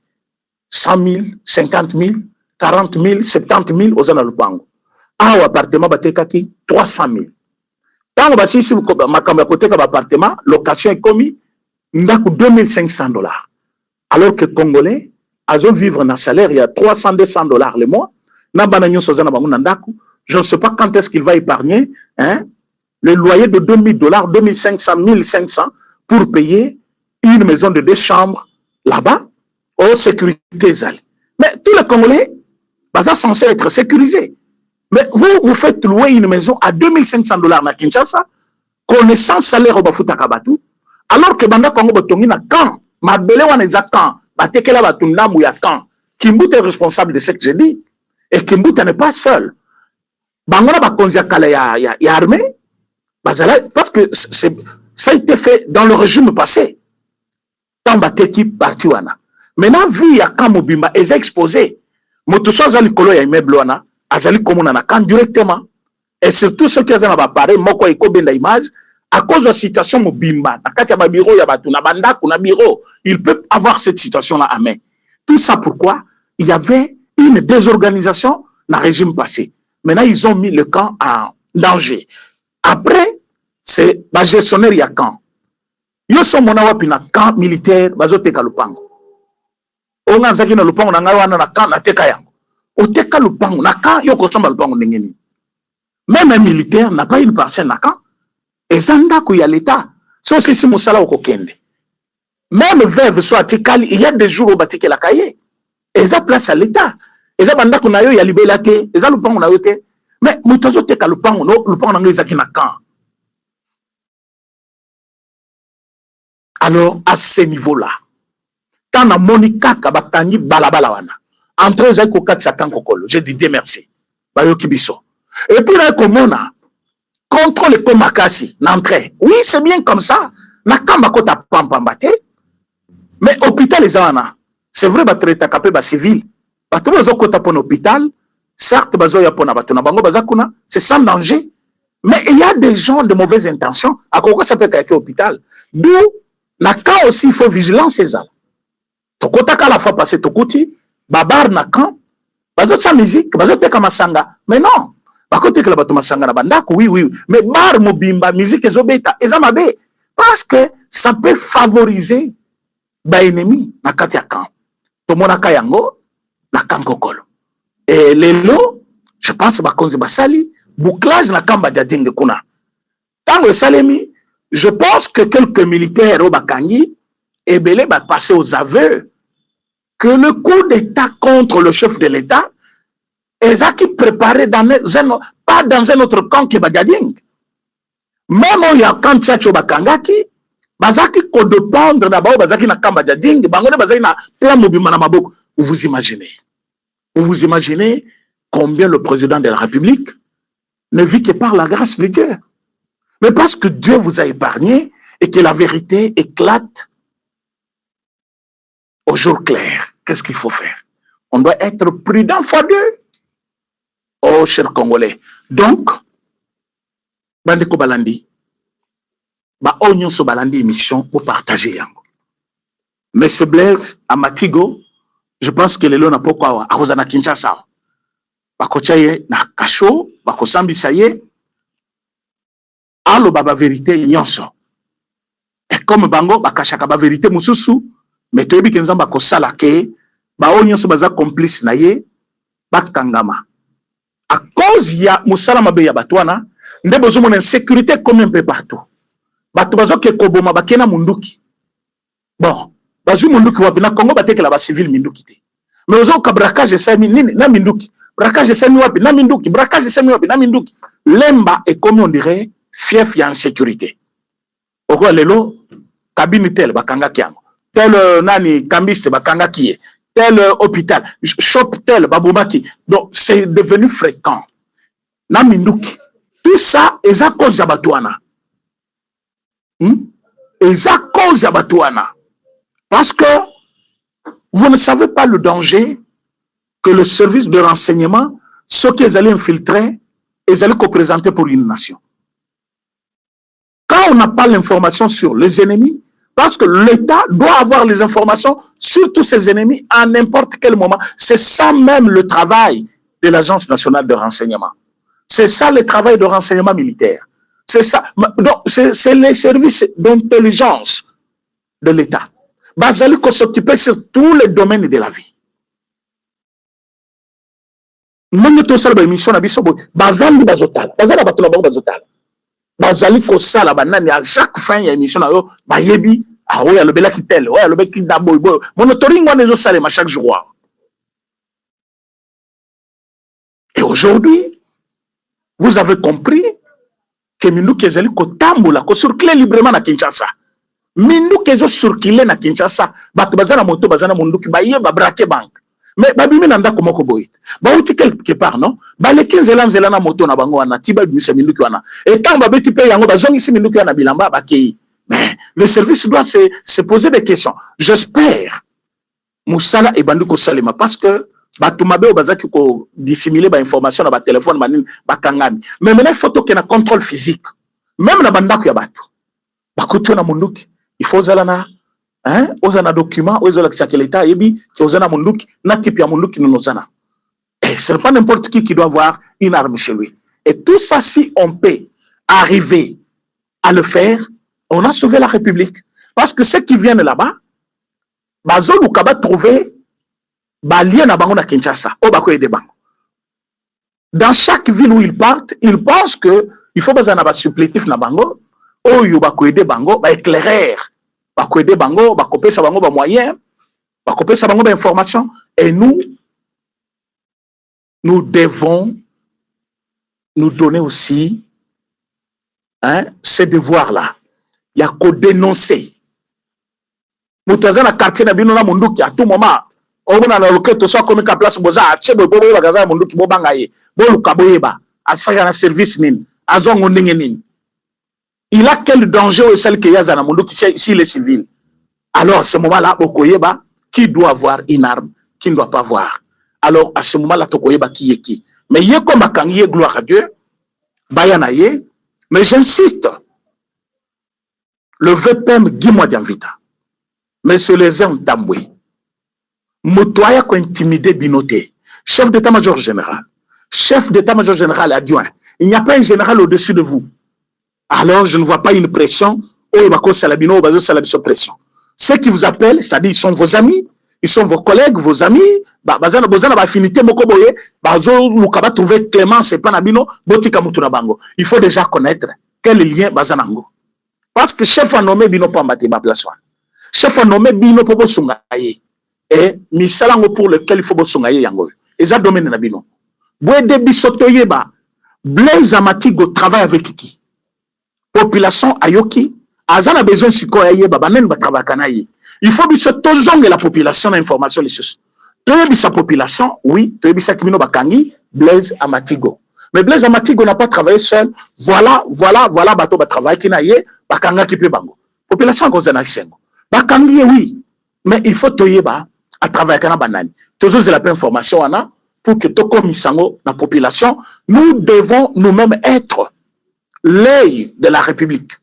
100 000, 50 000, 40 000, 70 000 aux na lupango. Ah, appartement batekaki 300 000. Tant basi si makambo ya koteka ba appartement, location est commis ndako 2500 $. Alors que Congolais azo vivre na salaire, il y a 300-200 $ le mois. Je ne sais pas quand est-ce qu'il va épargner le loyer de 2000 $, 2500, 1500 pour payer une maison de 2 chambres là-bas, aux sécurités. Mais tous les Congolais, sont censés être sécurisés. Mais vous faites louer une maison à 2500 $ à Kinshasa, connaissant salaire au Bafutakabatu, alors que Banda Congo Botongi na quand, ma belle wana eza quand, Batekela Batunda Mouyakan, Kimbuta est responsable de ce que j'ai dit. Et Kimbuta n'est pas seul. Bangona Bakonzia Kala ya armée. Parce que ça a été fait dans le régime passé. Tant Bateki Partiwana. Maintenant, vu ya Kamobimba, ils ont exposé. Motoso Azali Kolo ya immeuble wana, Azali Komuna na kan directement. Et surtout ceux qui ont appareil, Moko Eko Benda image, à cause de la situation Mobimba, na bureau ya batu na banda kuna bureau, il peut avoir cette situation là à main. Tout ça pourquoi il y avait une désorganisation dans le régime passé. Maintenant ils ont mis le camp en danger. Après c'est la gestionnaire ya camp. Yo so mona wapi na camp militaire bazoteka lupango. Onga zaki na lupango na ngai wana na camp na teka yango. Oteka lupango na camp yo ko somba lupango ndengeni. Même un militaire n'a pas une parcelle na camp. Et zanda il y a l'État. So si musala au kokende. Même veuve soit tikali, il y a des jours où batike la cahier. Et ça place à l'État. Et ça banda kuna yo ya libelate, et ça le pan na yote. Mais mutazo teka le pan no, le pan na ngezaki na kan. Alors à ce niveau-là, quand na monika kabatangi balabala wana. Entre eux ko katsa kan kokolo, j'ai dit merci. Ba yo kibiso. Et puis là komona contrôle comme Makassi, l'entrée. Oui, c'est bien comme ça. Na kamba kota pampambate. Mais hôpital les ana. C'est vrai ba traiter capé ba civil. Ba to bazo kota pour hôpital, certes bazo ya pona batuna bango bazakuna, c'est sans danger. Mais il y a des gens de mauvaises intentions. À quoi ça peut être hôpital. D'où la cas aussi il faut vigilance ces ala. To kota ka la fois passé to kuti, babar na camp, bazotia musique, bazoteka masanga. Mais non, bakotekela bato masanga na bandako, oui, oui. Mais bar mobimba, musique ezobeta, ezamabe. Parce que ça peut favoriser ba ennemi na kati ya camp. Tomonaka yango na camp Kokolo. Et lelo, je pense bakonzi basali bouclage na kamba dia dingue kuna. Tango salemi, je pense que quelques militaires au Bakangi et belé va passer aux aveux que le coup d'État contre le chef de l'État est ça qui préparait pas dans un autre camp que Badiading. Même il y a quand Tchatcho Bakangaki, Bazaki codependre d'abord Bazaki na kamba Badiading, Bangone Bazaki na plan Mobimana Maboko. Vous vous imaginez combien le président de la République ne vit que par la grâce de Dieu. Mais parce que Dieu vous a épargné et que la vérité éclate au jour clair, qu'est-ce qu'il faut faire? On doit être prudent fois deux. Oh, chers Congolais. Donc, Bandeko Balandi, Onyon so Balandi émission pour partager yango. Monsieur Blaise Amatigo, je pense que les lois n'a pas quoi à Rosana Kinshasa. Bakochaye na kasho, bakosambi saye. Allo baba vérité nyonso. Et comme bango bakashaka ba vérité mususu, mais toyebi kenzamba ko sala ke ba nyonso baza complice na ye bakangama. À cause ya musala mabe ya batwana, nde bozo mon insécurité comme un peu partout. Bato bazo ke koboma bakena munduki. Bon, bazu munduki wapi na Congo batekela ba civil minduki te. Mais ozo ka braquage sami nini na minduki. Braquage sami wapi na minduki, braquage sami wapi na minduki. Lemba est comme on dirait fief ya insécurité. Oko lelo cabine tel bakanga kiango. Tel nani cambiste bakanga kié. Tel hôpital, shop tel babumaki. Donc c'est devenu fréquent. Na minduki. Tout ça est à cause de Batouana. Est à cause de Batouana. Parce que vous ne savez pas le danger que le service de renseignement, ceux qu'ils allaient infiltrer, ils allaient co-présenter pour une nation. Quand on n'a pas l'information sur les ennemis, parce que l'État doit avoir les informations sur tous ses ennemis à n'importe quel moment. C'est ça même le travail de l'Agence nationale de renseignement. C'est ça le travail de renseignement militaire. C'est ça. Donc, c'est les services d'intelligence de l'État. Bazali qu'on s'occuper sur tous les domaines de la vie. Même tout ça, l'émission n'a pas bazali bazotal. Bazali bazotal. Bazali ko sala banani à chaque fin il y a émission na yo ba yebi ah ouais le bela ki tel ouais le bela ki daboy boy monitoring on les salema chaque jour. Et aujourd'hui vous avez compris que mindu kezali ko tambola ko circuler librement na Kinshasa. Mindu kezo circuler na Kinshasa bato bazana moto bazana munduki ba ye ba braquer banque. Mais babimi nanda komoko boyit. Ba uti quelque part non? Ba le 15 ans na moto na bango wana tiba bimisa minduki wana. Et tant ba beti pe yango bazongi si minduki wana bilamba ba kei. Mais le service doit se poser des questions. J'espère musala e banduko salema parce que bato mabe o bazaki ko dissimuler ba information na ba téléphone manini ba kangami. Mais maintenant photo que na contrôle physique. Même na bandako ya bato. Ba koto na munduki. Il faut zalana hein, ozana document, ozala l'État, yebi, qui ozana munduki, na type ya munduki nous ozana. Et ce n'est pas n'importe qui doit avoir une arme chez lui. Et tout ça, si on peut arriver à le faire, on a sauvé la République. Parce que ceux qui viennent là-bas, bazo lukaba trouver, balien na bango na Kinshasa, o bako ede bango. Dans chaque ville où ils partent, ils pensent que il faut bazana ba supplétif na bango, o yo bako ede bango, ba éclaireur. Bakoede bango, bakopesa bango ba moyen, bakopesa bango ba information, et nous devons nous donner aussi ces devoirs-là. Il y a qu'à dénoncer. Nous sommes dans le quartier de Bino na Munduki à tout moment. On a le local tout ça comme une place boza, tche bo bo bagaza Munduki bo bangaye, bo lukaboyeba, a ça na service nin, a zongo nin. Il a quel danger au celle qui y a dans le monde si les civils. Alors, à ce moment-là, Okoyeba, qui doit avoir une arme, qui ne doit pas avoir. Alors, à ce moment-là, Tokoyeba qui est qui. Mais il y a comme à Kangié, gloire à Dieu, Bayanaye, mais j'insiste, le VPM, dis-moi d'Invita, mais sur les hommes d'Amboué, motoya ko intimider binoté. Chef d'état-major général, chef d'état-major général adjoint, il n'y a pas un général au-dessus de vous. Alors, je ne vois pas une pression. Ceux qui vous appellent, c'est-à-dire ils sont vos amis, ils sont vos collègues, vos amis, il faut déjà connaître quel lien bazanango. Parce que chef a nommé bino pambate ba place. Chef a nommé bino popo sungaye. Et misalango pour lequel il faut bosungaye yango. Et ça domaine na bino. Bwede bisotoye ba Blaise Amatigo travaille avec qui? Population ayoki, azana besoin siko aye babanen ba travailler kanaye. Il faut biso tozonge la population d'information les choses. Toyebi sa population, oui, toyebi sa kimino bakangi Blaise Amatigo. Mais Blaise Amatigo n'a pas travaillé seul. Voilà, bateau va travailler qui naye bakanga ki pe bango. Population kozana kisengo. Bakangi oui, mais il faut toyeba à travailler kana banani. Toujours de la pleine information ana pour que to komisango la population, nous devons nous-mêmes être l'œil de la République.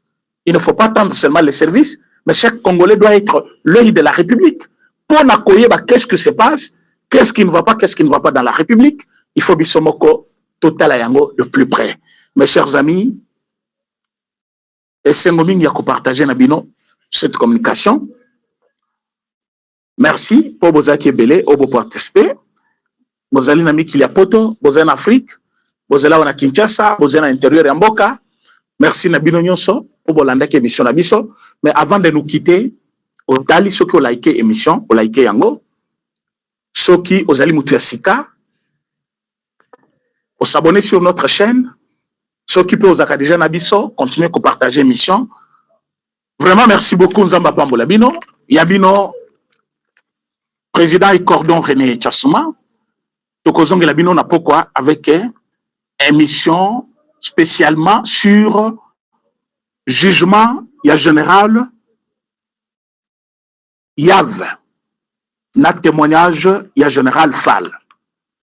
Il ne faut pas attendre seulement les services, mais chaque Congolais doit être l'œil de la République. Pour n'accueillir, qu'est-ce qui se passe, qu'est-ce qui ne va pas, qu'est-ce qui ne va pas dans la République. Il faut bisomoko total ayango de plus près. Mes chers amis, et c'est mon ming yako partager nabino cette communication. Merci pour vos akebele, pour participer. Vous allez na Mikili Poto, vous allez en Afrique, vous allez en Kinshasa, vous allez à l'intérieur de Mboka. Merci Nabino Nyonso pour vous landa émission Nabiso. Mais avant de nous quitter, au tali ceux qui ont liké émission, ont liké yango, ceux qui ont allé mutuya sika, au s'abonner sur notre chaîne, ceux qui peuvent aux déjà Nabiso, continuer à partager l'émission. Vraiment merci beaucoup Nzamba Pambola Bino, Yabino, président et cordon René Tchassouma. Tokozonge la bino na pourquoi avec une émission spécialement sur jugement ya général Yav na témoignage ya général Fall.